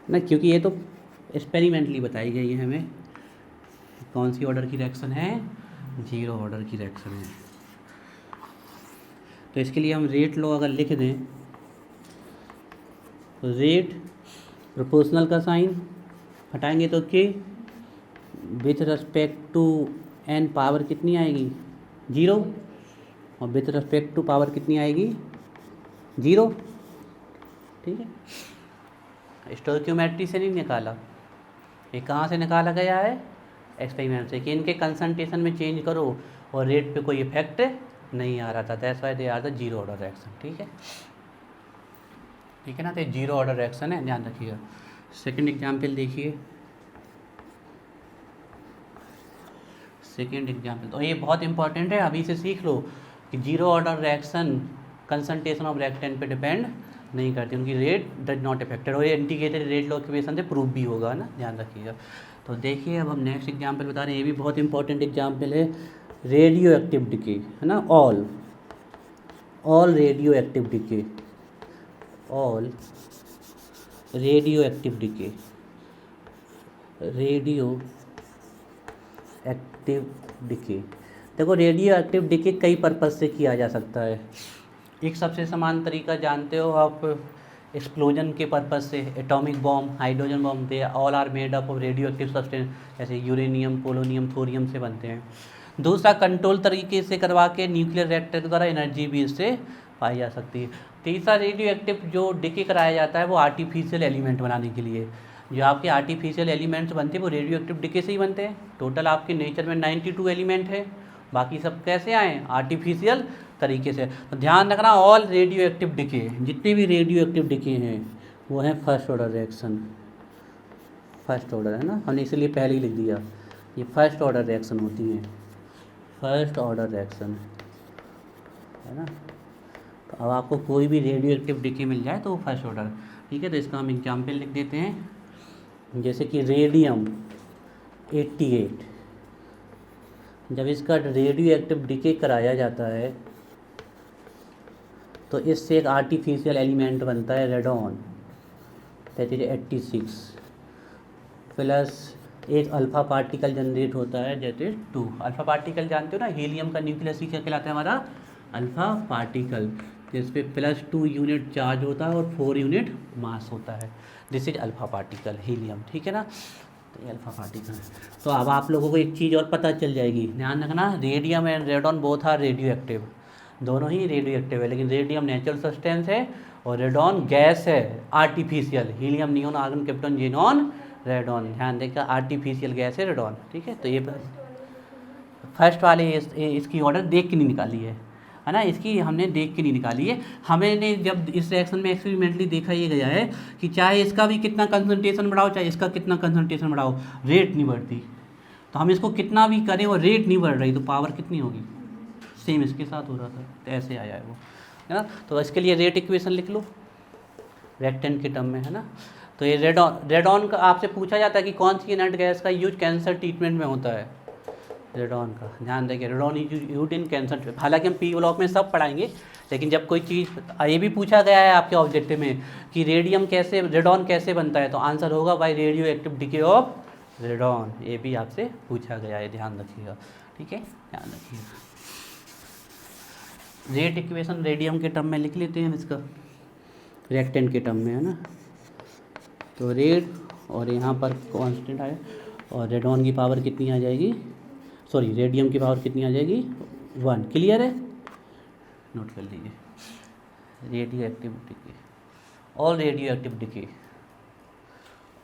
ना, क्योंकि ये तो एक्सपेरिमेंटली बताई गई है हमें। कौन सी ऑर्डर की रिएक्शन है? 0 ऑर्डर की रिएक्शन है। तो इसके लिए हम रेट लो अगर लिख दें, तो रेट प्रोपोर्शनल का साइन हटाएंगे तो के with respect to n power कितनी आएगी? 0, और विथ रिस्पेक्ट टू पावर कितनी आएगी? 0, ठीक है। स्टोइकियोमेट्री से नहीं निकाला, ये कहाँ से निकाला गया है? एक्सपेरिमेंट से, कि इनके कंसंट्रेशन में चेंज करो और रेट पे कोई इफेक्ट नहीं आ रहा था। That's why they are the 0 order reaction, ठीक है, ठीक है ना। तो 0 ऑर्डर रिएक्शन है, ध्यान रखिएगा। सेकंड एग्जाम्पल देखिए, सेकंड एग्जाम्पल, तो ये बहुत इंपॉर्टेंट है, अभी से सीख लो कि 0 order reaction concentration of reactant पे डिपेंड नहीं करती, उनकी रेट डज नॉट अफेक्टेड, और ये इंटीग्रेटेड रेट लॉ इक्वेशन से प्रूफ भी होगा ना, ध्यान रखिएगा। तो देखिए अब हम नेक्स्ट एग्जाम्पल बता रहे हैं, ये भी बहुत इंपॉर्टेंट एग्जाम्पल है। रेडियो एक्टिव डिके, है ना, all radio active decay, all radio active decay, radio active decay. देखो रेडियो एक्टिव डिके कई पर्पज से किया जा सकता है। एक सबसे समान तरीका जानते हो आप, एक्सप्लोजन के पर्पज से, atomic bomb, hydrogen bomb, they all are made up of radioactive substance, जैसे यूरेनियम, पोलोनियम, थोरियम से बनते हैं। दूसरा कंट्रोल तरीके से करवा के न्यूक्लियर रिएक्टर के द्वारा एनर्जी भी इससे पाई जा सकती है। तीसरा रेडियो एक्टिव जो डिके कराया जाता है वो आर्टिफिशियल एलिमेंट बनाने के लिए, जो आपके आर्टिफिशियल एलिमेंट्स बनते हैं वो रेडियो एक्टिव डिके से ही बनते हैं। टोटल आपके नेचर में 92 एलिमेंट है, बाकी सब कैसे आए? आर्टिफिशियल तरीके से। तो ध्यान रखना, ऑल रेडियो एक्टिव डिके, जितने भी रेडियो एक्टिव डिके हैं वो हैं first order reaction, first order, है ना, हमने इसलिए पहले ही लिख दिया, ये फर्स्ट ऑर्डर रिएक्शन होती हैं, फर्स्ट ऑर्डर रिएक्शन, है ना। तो अब आपको कोई भी रेडियो एक्टिव डिके मिल जाए तो वो फर्स्ट ऑर्डर, ठीक है। तो इसका हम एग्जाम्पल लिख देते हैं। जैसे कि रेडियम 88, जब इसका रेडियो एक्टिव डिके कराया जाता है तो इससे एक आर्टिफिशियल एलिमेंट बनता है रेडॉन, दैट इज 86, प्लस एक अल्फ़ा पार्टिकल जनरेट होता है दैट इज 2। अल्फ़ा पार्टिकल जानते हो ना, हीलियम का न्यूक्लियस ही क्या कहलाता है हमारा, अल्फ़ा पार्टिकल, जिस पे +2 यूनिट चार्ज होता है और 4 यूनिट मास होता है। This is alpha particle helium, ठीक है ना। तो ये अल्फ़ा पार्टिकल है। तो अब आप लोगों को एक चीज़ और पता चल जाएगी, ध्यान रखना, radium and radon both are radioactive, दोनों ही रेडियो एक्टिव है, लेकिन रेडियम नेचुरल सब्सटेंस है और रेडॉन गैस है artificial, helium neon argon krypton xenon radon, ध्यान देगा आर्टिफिशियल गैस है रेडॉन, ठीक है। तो ये फर्स्ट वाले इसकी ऑर्डर देख के नहीं निकाली है ना, इसकी हमने देख के नहीं निकाली है। हमने जब इस रिएक्शन में एक्सपेरिमेंटली देखा ये गया है कि चाहे इसका भी कितना कंसंट्रेशन बढ़ाओ, चाहे इसका कितना कंसंट्रेशन बढ़ाओ, रेट नहीं बढ़ती। तो हम इसको कितना भी करें और रेट नहीं बढ़ रही, तो पावर कितनी होगी, सेम इसके साथ हो रहा था, तो ऐसे आया है वो, है ना। तो इसके लिए रेट इक्वेशन लिख लो रेक्टेंट के टर्म में, है ना। तो ये रेडॉन का आपसे पूछा जाता है कि कौन सी इनर्ट गैस का यूज कैंसर ट्रीटमेंट में होता है, रेडॉन का, ध्यान देंगे radon is used in cancer. हालांकि हम पी ब्लॉक में सब पढ़ाएंगे, लेकिन जब कोई चीज़ ये भी पूछा गया है आपके ऑब्जेक्टिव में कि रेडॉन कैसे बनता है, तो आंसर होगा by radioactive decay of radon, ये भी आपसे पूछा गया है, ध्यान रखिएगा, ठीक है, ध्यान रखिएगा। रेट इक्वेशन रेडियम के टर्म में लिख लेते हैं इसका, रिएक्टेंट के टर्म में, है ना। तो रेट और यहाँ पर कांस्टेंट आए और रेडॉन की पावर कितनी आ जाएगी, सॉरी रेडियम की पावर कितनी आ जाएगी 1, क्लियर है, नोट कर लीजिए। Radio active decay, all radio active decay,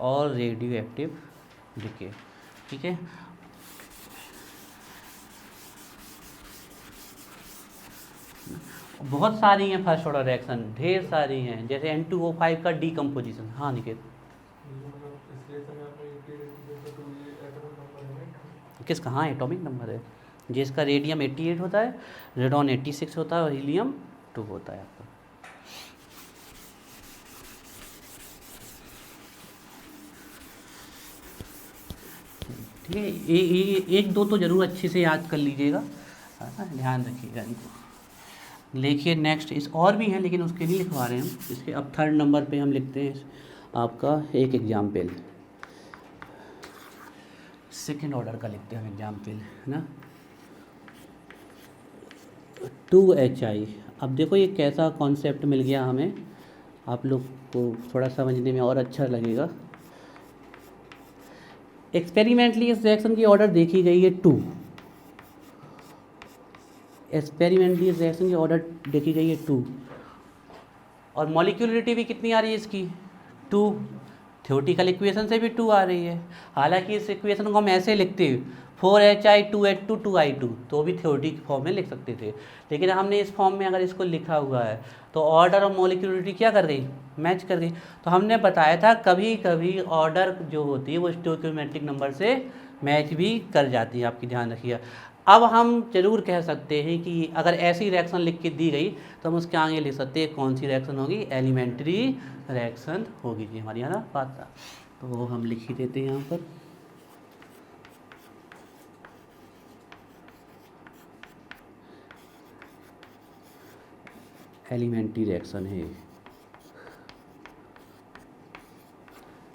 all radio active decay, ठीक है। बहुत सारी हैं फर्स्ट ऑर्डर रिएक्शन, ढेर सारी हैं, जैसे N2O5 का डीकम्पोजिशन। हाँ निकेत, किसका, हाँ एटॉमिक नंबर है, जिसका रेडियम 88 होता है, रेडॉन 86 होता है और हीलियम 2 होता है आपका। ठीक है, एक दो तो जरूर अच्छे से याद कर लीजिएगा, ध्यान रखिएगा इनको। लिखिए नेक्स्ट, इस और भी हैं लेकिन उसके नहीं लिखवा रहे हैं हम, इसके अब 3rd नंबर पे हम लिखते हैं आपका एक एग्जाम्पल, 2nd ऑर्डर का लिखते हैं हम एग्जाम्पल, है ना। 2HI, अब देखो ये कैसा कॉन्सेप्ट मिल गया हमें, आप लोग को थोड़ा समझने में और अच्छा लगेगा। एक्सपेरिमेंटली इस रिएक्शन की ऑर्डर देखी गई है 2, एक्सपेरिमेंटली इस रिएक्शन की ऑर्डर देखी गई है 2, और मॉलिक्यूलरिटी भी कितनी आ रही है इसकी 2, थ्योरेटिकल इक्वेशन से भी 2 आ रही है। हालांकि इस इक्वेशन को हम ऐसे लिखते 4HI 2H2 2I2, तो भी थ्योरेटिक फॉर्म में लिख सकते थे, लेकिन हमने इस फॉर्म में अगर इसको लिखा हुआ है तो ऑर्डर और मॉलिक्यूलरिटी क्या कर गई, मैच कर गई। तो हमने बताया था कभी कभी ऑर्डर जो होती है वो स्टोइकियोमेट्रिक नंबर से मैच भी कर जाती है, आपकी ध्यान रखिए। अब हम जरूर कह सकते हैं कि अगर ऐसी रिएक्शन लिख के दी गई तो हम उसके आगे लिख सकते हैं कौन सी रिएक्शन होगी, एलिमेंट्री रिएक्शन होगी जी हमारी, है ना बात। तो वो हम लिख ही देते हैं यहाँ पर, एलिमेंट्री रिएक्शन है,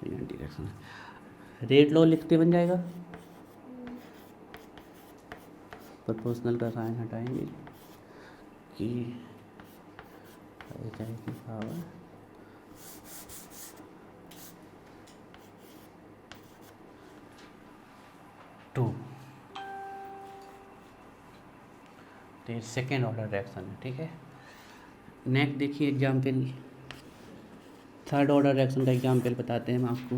एलिमेंट्री रिएक्शन। रेट लॉ लिखते बन जाएगा, प्रोपोर्शनल का साइन हटाएंगे कि HI की पावर 2, तो ये 2nd ऑर्डर रिएक्शन है, ठीक है। नेक्स्ट देखिए एग्जाम्पल, 3rd ऑर्डर रिएक्शन का एग्जाम्पल बताते हैं हम आपको,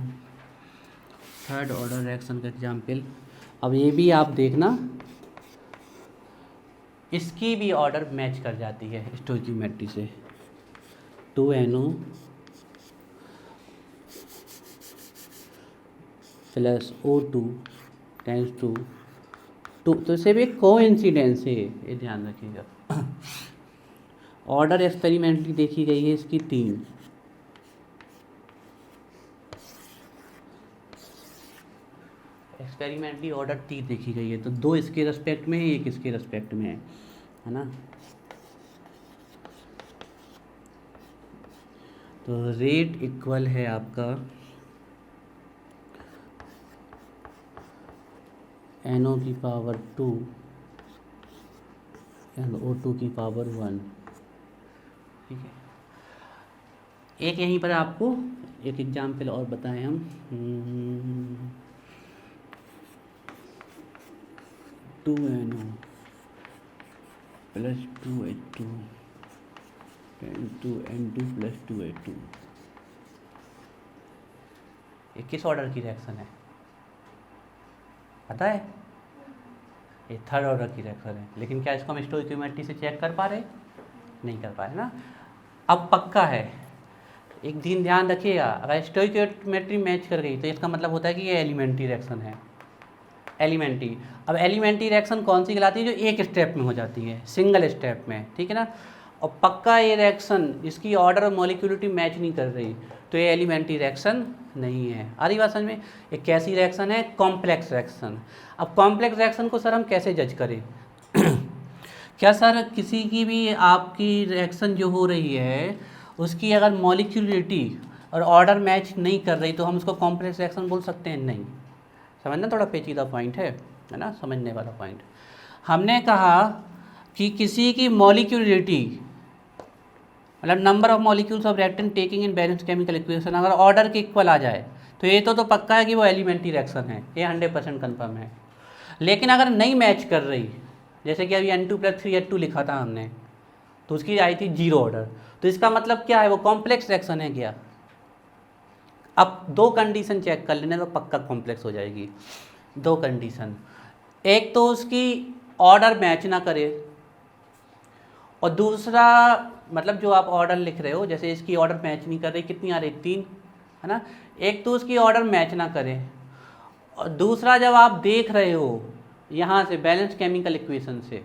3rd ऑर्डर रिएक्शन का एग्जाम्पल। अब ये भी आप देखना, इसकी भी ऑर्डर मैच कर जाती है स्टोइकियोमेट्री से, 2NO + O2 टेंस टू 2, तो इसे भी कोइंसिडेंस है, ये ध्यान रखिएगा। ऑर्डर एक्सपेरिमेंटली देखी गई है इसकी 3, एक्सपेरिमेंटली ऑर्डर टी देखी गई है, तो 2 इसके रेस्पेक्ट में है, 1 इसके रेस्पेक्ट में है ना। तो रेट इक्वल है आपका NO की पावर 2 एंड O2 की पावर 1। ठीक है, एक यहीं पर आपको एक एग्जाम्पल और बताएं हम। 2NO plus 2H2 2N2 plus 2H2, ये किस ऑर्डर की रिएक्शन है पता है? ये थर्ड ऑर्डर की रिएक्शन है, लेकिन क्या इसको हम स्टोइकियोमेट्री से चेक कर पा रहे? नहीं कर पाए ना। अब पक्का है, एक दिन ध्यान रखिएगा, अगर स्टोइकियोमेट्री मैच कर गई तो इसका मतलब होता है कि ये एलिमेंट्री रिएक्शन है। एलिमेंट्री, अब एलिमेंट्री रिएक्शन कौन सी कहलाती है? जो एक स्टेप में हो जाती है, सिंगल स्टेप में, ठीक है ना। और पक्का ये रिएक्शन इसकी ऑर्डर और मॉलिक्यूलिटी मैच नहीं कर रही तो ये एलिमेंट्री रिएक्शन नहीं है। आ रही बात समझ में? ये कैसी रिएक्शन है? Complex reaction. अब कॉम्प्लेक्स रिएक्शन को सर हम कैसे जज करें? क्या सर किसी की भी आपकी रिएक्शन जो हो रही है उसकी अगर मॉलिक्यूलिटी और ऑर्डर मैच नहीं कर रही तो हम उसको कॉम्प्लेक्स रिएक्शन बोल सकते हैं? नहीं। समझना थोड़ा पेचीदा पॉइंट है ना, समझने वाला पॉइंट। हमने कहा कि किसी की मॉलिक्यूलिटी मतलब number of molecules of reactant taking in balance chemical equation अगर ऑर्डर के इक्वल आ जाए तो ये तो पक्का है कि वो एलिमेंट्री रिएक्शन है, ये 100% कन्फर्म है। लेकिन अगर नहीं मैच कर रही, जैसे कि अभी N2 + 3H2 लिखा था हमने, तो उसकी आई थी 0 ऑर्डर, तो इसका मतलब क्या है? वो कॉम्प्लेक्स रिएक्शन है क्या? अब 2 कंडीशन चेक कर लेने तो पक्का कॉम्प्लेक्स हो जाएगी। 2 कंडीशन, एक तो उसकी ऑर्डर मैच ना करे, और दूसरा मतलब जो आप ऑर्डर लिख रहे हो, जैसे इसकी ऑर्डर मैच नहीं कर रही, कितनी आ रही? 3, है ना। एक तो उसकी ऑर्डर मैच ना करे, और दूसरा जब आप देख रहे हो यहाँ से बैलेंस केमिकल इक्वेशन से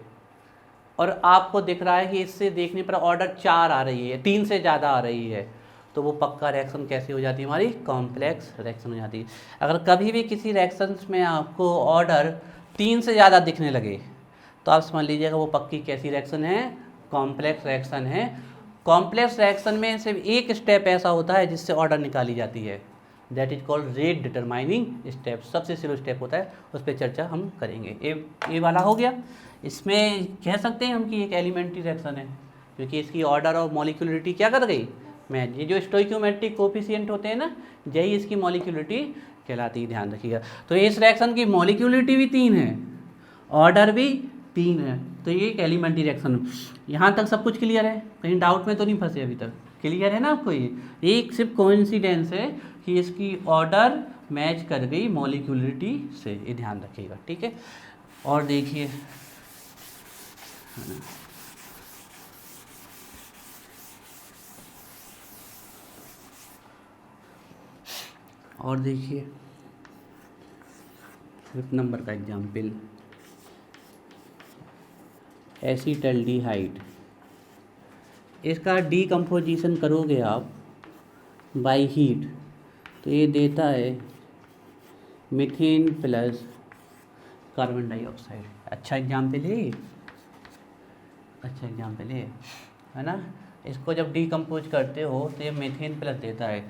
और आपको दिख रहा है कि इससे देखने पर ऑर्डर 4 आ रही है, 3 से ज़्यादा आ रही है, तो वो पक्का रिएक्शन कैसी हो जाती है? हमारी कॉम्प्लेक्स रिएक्शन हो जाती है। अगर कभी भी किसी रिएक्शंस में आपको ऑर्डर 3 से ज़्यादा दिखने लगे तो आप समझ लीजिएगा वो पक्की कैसी रिएक्शन है? कॉम्प्लेक्स रिएक्शन है। कॉम्प्लेक्स रिएक्शन में सिर्फ एक स्टेप ऐसा होता है जिससे ऑर्डर निकाली जाती है, that is called rate determining step. सबसे स्लो स्टेप होता है, उस पर चर्चा हम करेंगे। ये वाला हो गया। इसमें कह सकते हैं हम कि एक एलिमेंट्री रिएक्शन है क्योंकि इसकी ऑर्डर और मॉलिक्यूलिटी क्या कर गई? मैच। ये जो स्टोइकियोमेट्रिक कोफिशिएंट होते हैं ना, यही इसकी मॉलिक्यूलिटी कहलाती है, ध्यान रखिएगा। तो इस रिएक्शन की मॉलिक्यूलिटी भी 3 है, ऑर्डर भी 3 है, तो ये एक एलिमेंट्री रिएक्शन। यहाँ तक सब कुछ क्लियर है? कहीं डाउट में तो नहीं फंसे अभी तक? क्लियर है ना आपको? ये एक सिर्फ कोइंसिडेंस है कि इसकी ऑर्डर मैच कर गई मॉलिक्यूलिटी से, ये ध्यान रखिएगा, ठीक है। और देखिए, है ना, और देखिए फिफ्थ नंबर का एग्जाम्पल, एसीटल्डिहाइड। इसका डीकम्पोजिशन करोगे आप बाय हीट तो ये देता है मीथेन प्लस कार्बन डाइऑक्साइड। अच्छा एग्जाम्पल है, अच्छा एग्जाम्पल है ना। इसको जब डीकम्पोज करते हो तो ये मीथेन प्लस देता है,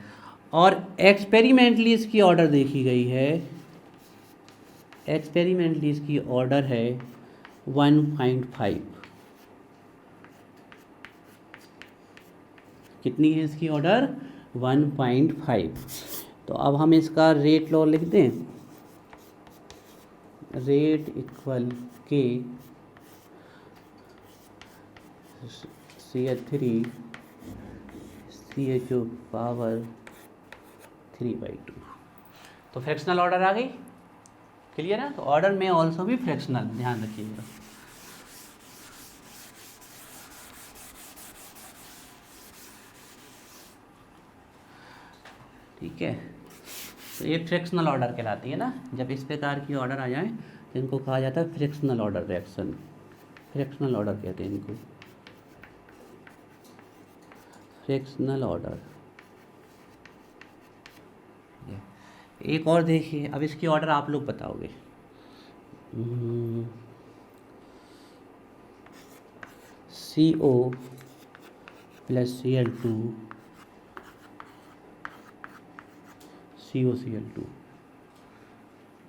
और एक्सपेरिमेंटली इसकी ऑर्डर देखी गई है, एक्सपेरिमेंटली इसकी ऑर्डर है 1.5। कितनी है इसकी ऑर्डर? 1.5। तो अब हम इसका रेट लॉ लिख दें, रेट इक्वल के CH3 CHO पावर 3/2। तो फ्रैक्शनल ऑर्डर आ गई, क्लियर है। तो ऑर्डर में ऑल्सो भी फ्रैक्शनल, ध्यान रखिएगा। ठीक है, तो ये फ्रैक्शनल ऑर्डर कहलाती है ना। जब इस प्रकार की ऑर्डर आ जाए तो इनको कहा जाता है fractional order reaction, fractional order कहते हैं इनको, फ्रैक्शनल ऑर्डर। एक और देखिए, अब इसकी ऑर्डर आप लोग बताओगे। CO प्लस Cl2 COCl2,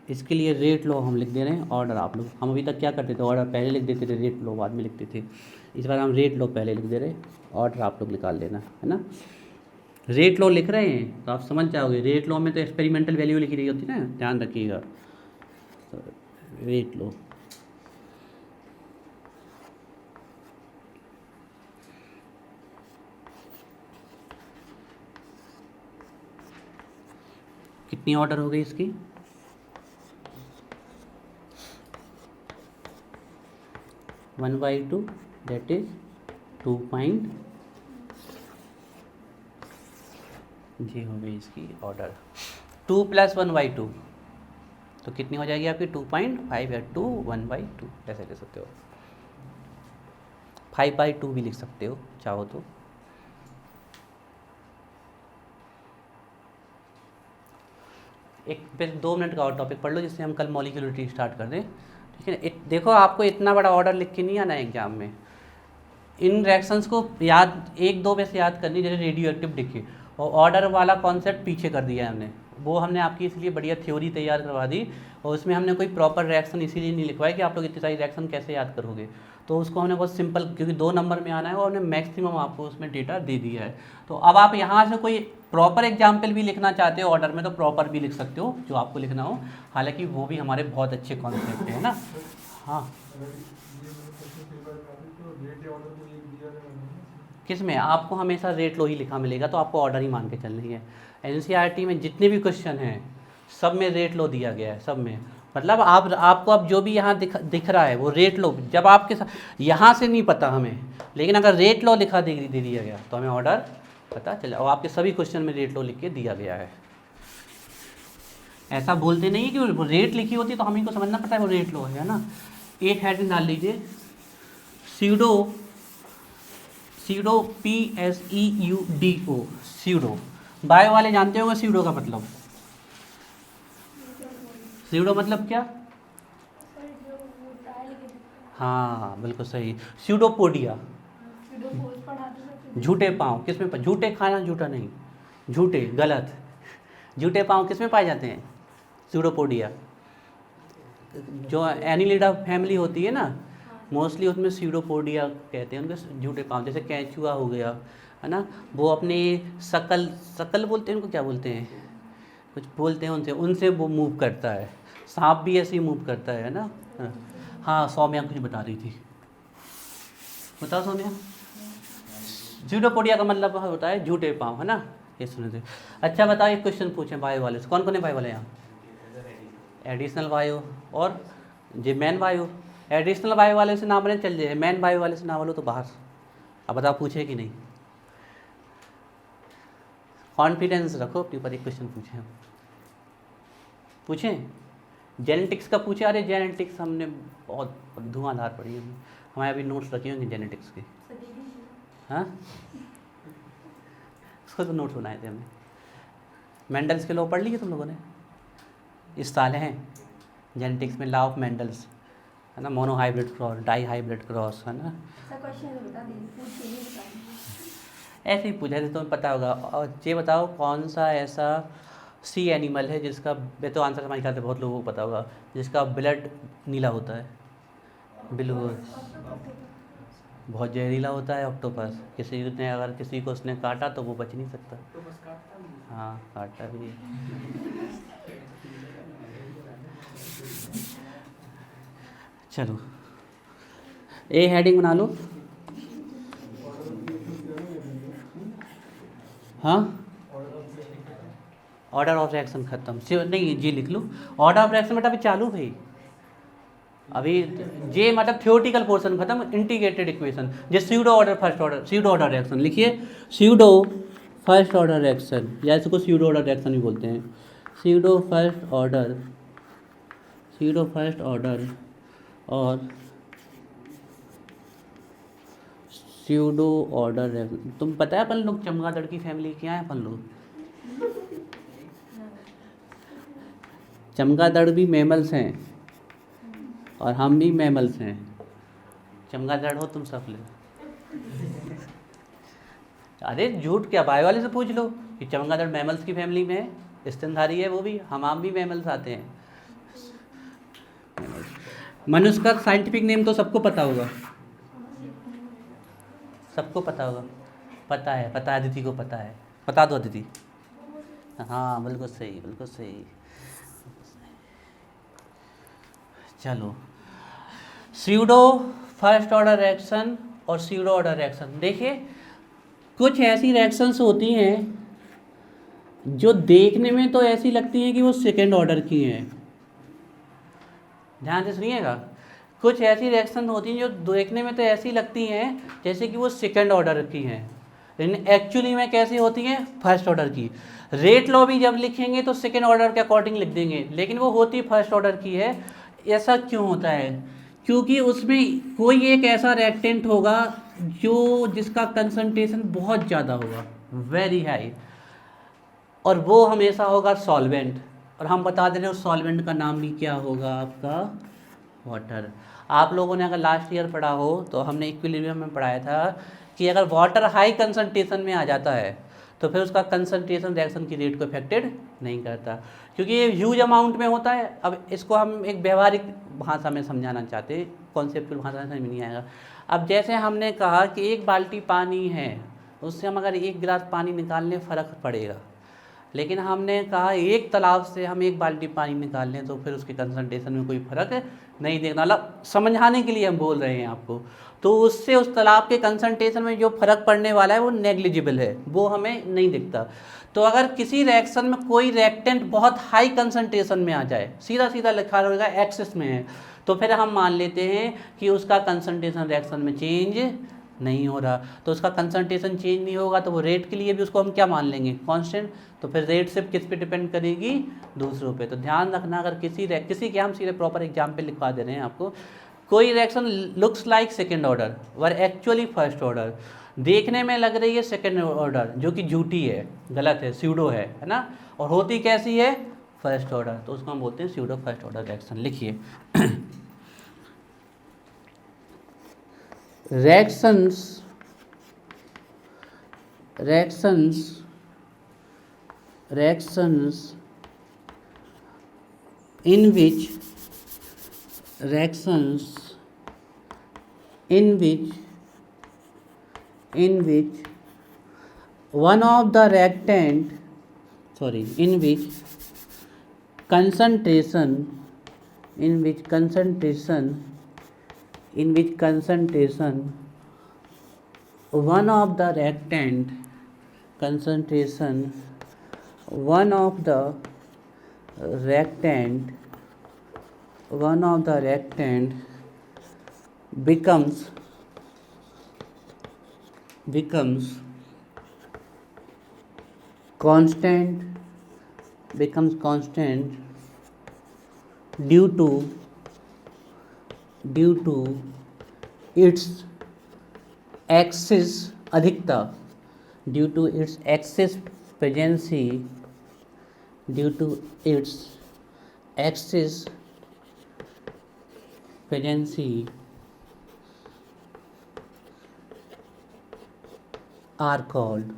इसके लिए रेट लो हम लिख दे रहे हैं, ऑर्डर आप लोग। हम अभी तक क्या करते थे, ऑर्डर पहले लिख देते थे, रेट लो बाद में लिखते थे। इस बार हम रेट लो पहले लिख दे रहे, ऑर्डर आप लोग निकाल देना, है ना। रेट लो लिख रहे हैं तो आप समझ जाओगे, रेट लो में तो एक्सपेरिमेंटल वैल्यू लिखी रही होती है ना, ध्यान रखिएगा। तो रेट लो कितनी ऑर्डर हो गई इसकी, 1/2, दैट इज 2 पॉइंट जी हो गई इसकी ऑर्डर। 2 + 1/2 तो कितनी हो जाएगी आपकी, 2.5 या 2 1/2 ऐसे ले सकते हो, 5/2 भी लिख सकते हो चाहो तो। एक फिर 2 मिनट का और टॉपिक पढ़ लो जिससे हम कल मॉलिक्यूलरिटी स्टार्ट कर दें, ठीक है। देखो आपको इतना बड़ा ऑर्डर लिख के नहीं आना है एग्जाम में, इन रिएक्शंस को याद 1-2 में से याद करनी, जैसे रेडियो एक्टिव लिखे और ऑर्डर वाला कॉन्सेप्ट पीछे कर दिया है हमने, वो हमने आपकी इसलिए बढ़िया थ्योरी तैयार करवा दी, और उसमें हमने कोई प्रॉपर रिएक्शन इसीलिए नहीं लिखवाया कि आप लोग इतनी सारी रिएक्शन कैसे याद करोगे, तो उसको हमने बहुत सिंपल, क्योंकि 2 नंबर में आना है और हमने मैक्सिमम आपको उसमें डेटा दे दिया है। तो अब आप यहाँ से कोई प्रॉपर एग्जाम्पल भी लिखना चाहते हो ऑर्डर में तो प्रॉपर भी लिख सकते हो जो आपको लिखना हो, हालांकि वो भी हमारे बहुत अच्छे कॉन्सेप्ट है ना। हाँ किस में आपको हमेशा रेट लो ही लिखा मिलेगा, तो आपको ऑर्डर ही मान के चलनी है। NCERT में जितने भी क्वेश्चन हैं सब में रेट लो दिया गया है, सब में, मतलब आपको अब जो भी यहाँ दिख रहा है वो रेट लो, जब आपके यहाँ से नहीं पता हमें, लेकिन अगर रेट लो लिखा दे दिया गया तो हमें ऑर्डर पता चला, और आपके सभी क्वेश्चन में रेट लो लिख के दिया गया है। ऐसा बोलते नहीं कि वो रेट लिखी होती तो हम ही को समझना पड़ता है वो रेट लो है ना। एक हेडिंग डाल लीजिए, स्यूडो PSEUDO, स्यूडो। बायो वाले जानते होंगे स्यूडो का मतलब, स्यूडो मतलब क्या, हाँ बिल्कुल सही, स्यूडोपोडिया, झूठे पाँव, किस में, झूठे खाना झूठा नहीं, झूठे गलत, झूठे पाँव किस में पाए जाते हैं, स्यूडोपोडिया। जो एनिलिडा फैमिली होती है ना मोस्टली उसमें स्यूडोपोडिया कहते हैं उनके झूठे पाँव, जैसे कैंचुआ हो गया है ना, वो अपने शकल बोलते हैं उनको, क्या बोलते हैं, कुछ बोलते हैं उनसे वो मूव करता है। सांप भी ऐसे ही मूव करता है ना। हाँ सौम्या कुछ बता रही थी, बताओ सौम्या। स्यूडोपोडिया का मतलब होता है झूठे पाँव, है ना, ये सुने थे। अच्छा बताओ एक क्वेश्चन पूछें बायो वाले से, कौन कौन है बायो वाले यहाँ, एडिशनल बायो और जे मेन बायो। एडिशनल बायो वाले से ना बने चल जाए, मेन बायो वाले से ना बोलो तो बाहर। अब बताओ पूछे कि नहीं, कॉन्फिडेंस रखो अपने ऊपर, एक क्वेश्चन पूछे हम, पूछें जेनेटिक्स का पूछे। अरे जेनेटिक्स हमने बहुत धुआंधार पढ़ी है, हमारे अभी नोट्स रखे होंगे जेनेटिक्स के, हाँ उसको तो नोट्स बनाए थे हमने। मेंडल्स के लॉ पढ़ लिए तुम लोगों ने, इस साल हैं जेनेटिक्स में, लॉ ऑफ मेंडल्स है ना, monohybrid cross, dihybrid cross, है ना। ऐसे ही पूछा थे, तुम्हें पता होगा। और ये बताओ कौन सा ऐसा सी एनिमल है जिसका, मैं तो आंसर समझ करते बहुत लोगों को पता होगा, जिसका ब्लड नीला होता है, ब्लू, बहुत जहरीला होता है ऑक्टोपस, किसी ने अगर किसी को उसने काटा तो वो बच नहीं सकता। हाँ काटता भी है। चलो ए हेडिंग बना लो, हाँ ऑर्डर ऑफ रिएक्शन खत्म, नहीं जी लिख लो, ऑर्डर ऑफ रिएक्शन बेटा अभी चालू भाई, अभी जे मतलब थ्योरेटिकल पोर्शन खत्म, इंटीग्रेटेड इक्वेशन, जे pseudo order first order, pseudo order reaction लिखिए, स्यूडो फर्स्ट ऑर्डर रिएक्शन, या इसको स्यूडो ऑर्डर रिएक्शन भी बोलते हैं, स्यूडो फर्स्ट ऑर्डर और स्यूडो ऑर्डर रिएक्शन। तुम पता है अपन लोग चमगादड़ की फैमिली क्या है अपन लोग, चमगादड़ भी मैमल्स हैं और हम भी मैमल्स हैं। चमगादड़ हो तुम सब ले। अरे झूठ क्या, बायो वाले से पूछ लो कि चमगादड़ मैमल्स की फैमिली में है, स्तनधारी है वो भी, हम आम भी मैमल्स आते हैं। मनुष्य का साइंटिफिक नेम तो सबको पता होगा, सबको पता होगा। पता है, पता है, अदिति को पता है, बता दो अदिति। हाँ बिल्कुल सही, बिल्कुल सही। चलो, स्यूडो फर्स्ट ऑर्डर रिएक्शन और स्यूडो ऑर्डर रिएक्शन। देखिए कुछ ऐसी रिएक्शंस होती हैं जो देखने में तो ऐसी लगती हैं कि वो सेकेंड ऑर्डर की हैं। ध्यान से सुनिएगा, कुछ ऐसी रिएक्शन होती हैं जो देखने में तो ऐसी लगती हैं जैसे कि वो सेकेंड ऑर्डर की हैं, लेकिन एक्चुअली में कैसी होती हैं, फर्स्ट ऑर्डर की। रेट लॉ भी जब लिखेंगे तो सेकेंड ऑर्डर के अकॉर्डिंग लिख देंगे, लेकिन वो होती फर्स्ट ऑर्डर की है। ऐसा क्यों होता है? क्योंकि उसमें कोई एक ऐसा रिएक्टेंट होगा जो जिसका कंसंट्रेशन बहुत ज़्यादा होगा, वेरी हाई, और वो हमेशा होगा सॉल्वेंट। और हम बता दे रहे हो सॉल्वेंट का नाम भी क्या होगा आपका, वाटर। आप लोगों ने अगर लास्ट ईयर पढ़ा हो तो हमने इक्विलिब्रियम में पढ़ाया था कि अगर वाटर हाई कंसंट्रेशन में आ जाता है तो फिर उसका कंसंट्रेशन रिएक्शन की रेट को इफेक्टेड नहीं करता, क्योंकि ये ह्यूज अमाउंट में होता है। अब इसको हम एक व्यवहारिक भाषा में समझाना चाहते हैं, कॉन्सेप्चुअल भाषा में समझ नहीं आएगा। अब जैसे हमने कहा कि एक बाल्टी पानी है, उससे हम अगर एक गिलास पानी निकाल लें फ़र्क पड़ेगा, लेकिन हमने कहा एक तालाब से हम एक बाल्टी पानी निकाल लें तो फिर उसके कंसंट्रेशन में कोई फ़र्क नहीं देखना, मतलब समझाने के लिए हम बोल रहे हैं आपको। तो उससे उस तालाब के कंसंट्रेशन में जो फ़र्क पड़ने वाला है वो नेग्लिजिबल है, वो हमें नहीं दिखता। तो अगर किसी रिएक्शन में कोई रिएक्टेंट बहुत हाई कंसंट्रेशन में आ जाए, सीधा सीधा लिखा रहेगा एक्सेस में है, तो फिर हम मान लेते हैं कि उसका कंसंट्रेशन रिएक्शन में चेंज नहीं हो रहा। तो उसका कंसंट्रेशन चेंज नहीं होगा तो वो रेट के लिए भी उसको हम क्या मान लेंगे, कांस्टेंट। तो फिर रेट सिर्फ किस पे डिपेंड करेगी, दूसरों पे। तो ध्यान रखना, अगर किसी के हम सीधे प्रॉपर एग्जाम्पल लिखवा दे रहे हैं आपको, कोई reaction looks like second order were actually first order, देखने में लग रही है सेकेंड ऑर्डर, जो कि झूठी है, गलत है, स्यूडो है ना, और होती कैसी है, फर्स्ट ऑर्डर, तो उसको हम बोलते हैं स्यूडो फर्स्ट ऑर्डर रिएक्शन। लिखिए reactions in which one of the reactant in which concentration one of the reactant becomes constant due to its excess अधिकता, due to its excess pregnancy, are called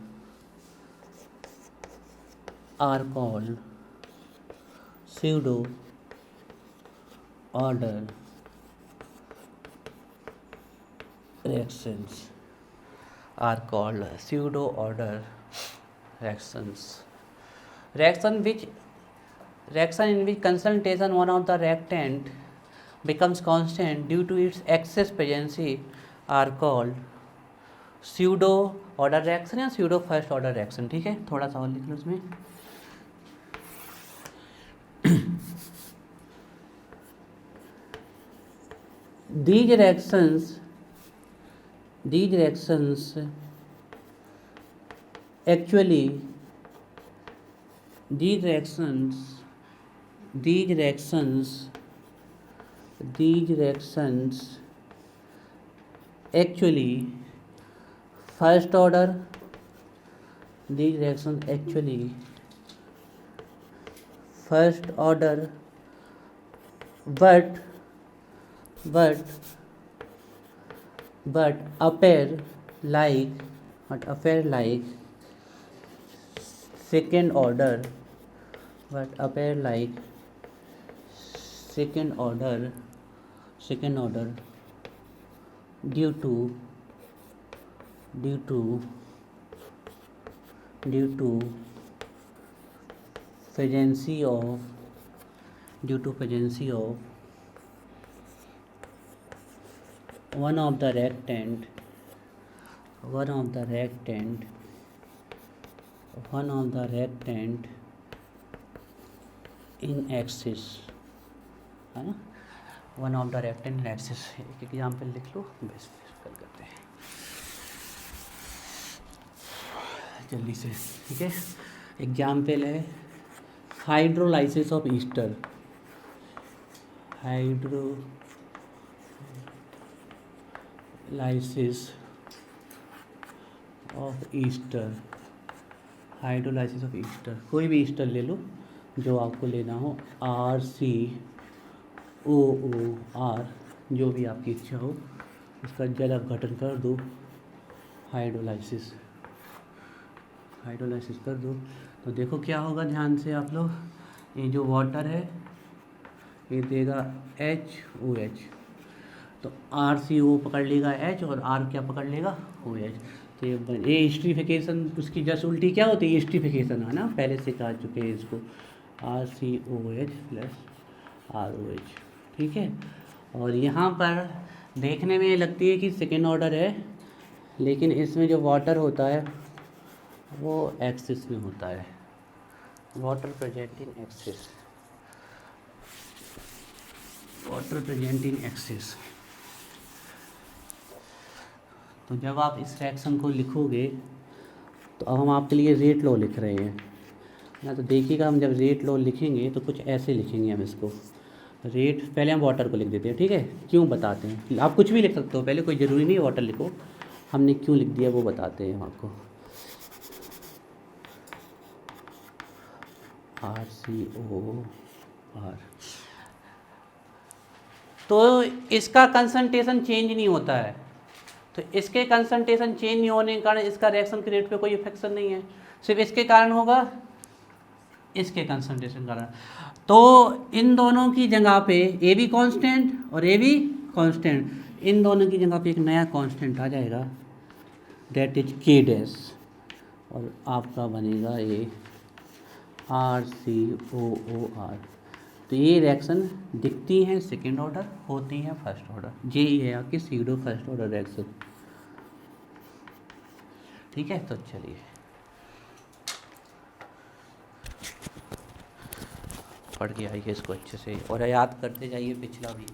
pseudo order reactions. Reaction in which concentration one of the reactant becomes constant due to its excess pregnancy are called pseudo order reaction या pseudo first order reaction। ठीक है, थोड़ा सा और लिख लो उसमें। These reactions actually first order but appear like second order due to presence of one of the reactant in axis, है ना, one of the rectangle in axis. एक एग्जाम्पल लिख लो, बस कल करते हैं जल्दी से, ठीक है। एग्जाम्पल है hydrolysis of Easter, hydrolysis of Easter, कोई भी ईस्टर ले लो जो आपको लेना हो, RCOOR, जो भी आपकी इच्छा हो, उसका जल अपघटन कर दो, हाइड्रोलाइसिस कर दो। तो देखो क्या होगा, ध्यान से आप लोग, ये जो वाटर है ये देगा HOH, तो RCO पकड़ लेगा H और R क्या पकड़ लेगा, OH। तो ये एस्टरीफिकेशन, उसकी जस्ट उल्टी क्या होती है, एस्टरीफिकेशन, है ना, पहले से कहा चुके हैं इसको, RCOH प्लस ROH, ठीक है। और यहाँ पर देखने में लगती है कि सेकेंड ऑर्डर है, लेकिन इसमें जो वाटर होता है वो एक्सिस में होता है, वाटर प्रेजेंट इन एक्सिस। तो जब आप इस रिएक्शन को लिखोगे, तो अब हम आपके लिए रेट लॉ लिख रहे हैं ना, तो देखिएगा, हम जब रेट लॉ लिखेंगे तो कुछ ऐसे लिखेंगे हम इसको, रेट, पहले हम वाटर को लिख देते हैं, ठीक है, क्यों बताते हैं, आप कुछ भी लिख सकते हो, पहले कोई ज़रूरी नहीं है वाटर लिखो, हमने क्यों लिख दिया वो बताते हैं हम आपको। RCOR, तो इसका कंसंट्रेशन चेंज नहीं होता है, तो इसके कंसंट्रेशन चेंज नहीं होने के कारण इसका रिएक्शन के रेट पे कोई इफेक्शन नहीं है, सिर्फ इसके कारण होगा, इसके कंसंट्रेशन कारण। तो इन दोनों की जगह पे ए भी कांस्टेंट और ए भी कांस्टेंट, इन दोनों की जगह पे एक नया कांस्टेंट आ जाएगा, दैट इज K डैश, और आपका बनेगा ये RCOOR। तो ये रिएक्शन दिखती हैं सेकेंड ऑर्डर, होती हैं फर्स्ट ऑर्डर, यही है आपकी सीडो फर्स्ट ऑर्डर रिएक्शन, ठीक है। तो चलिए पढ़ के आइए इसको अच्छे से और याद करते जाइए पिछला भी।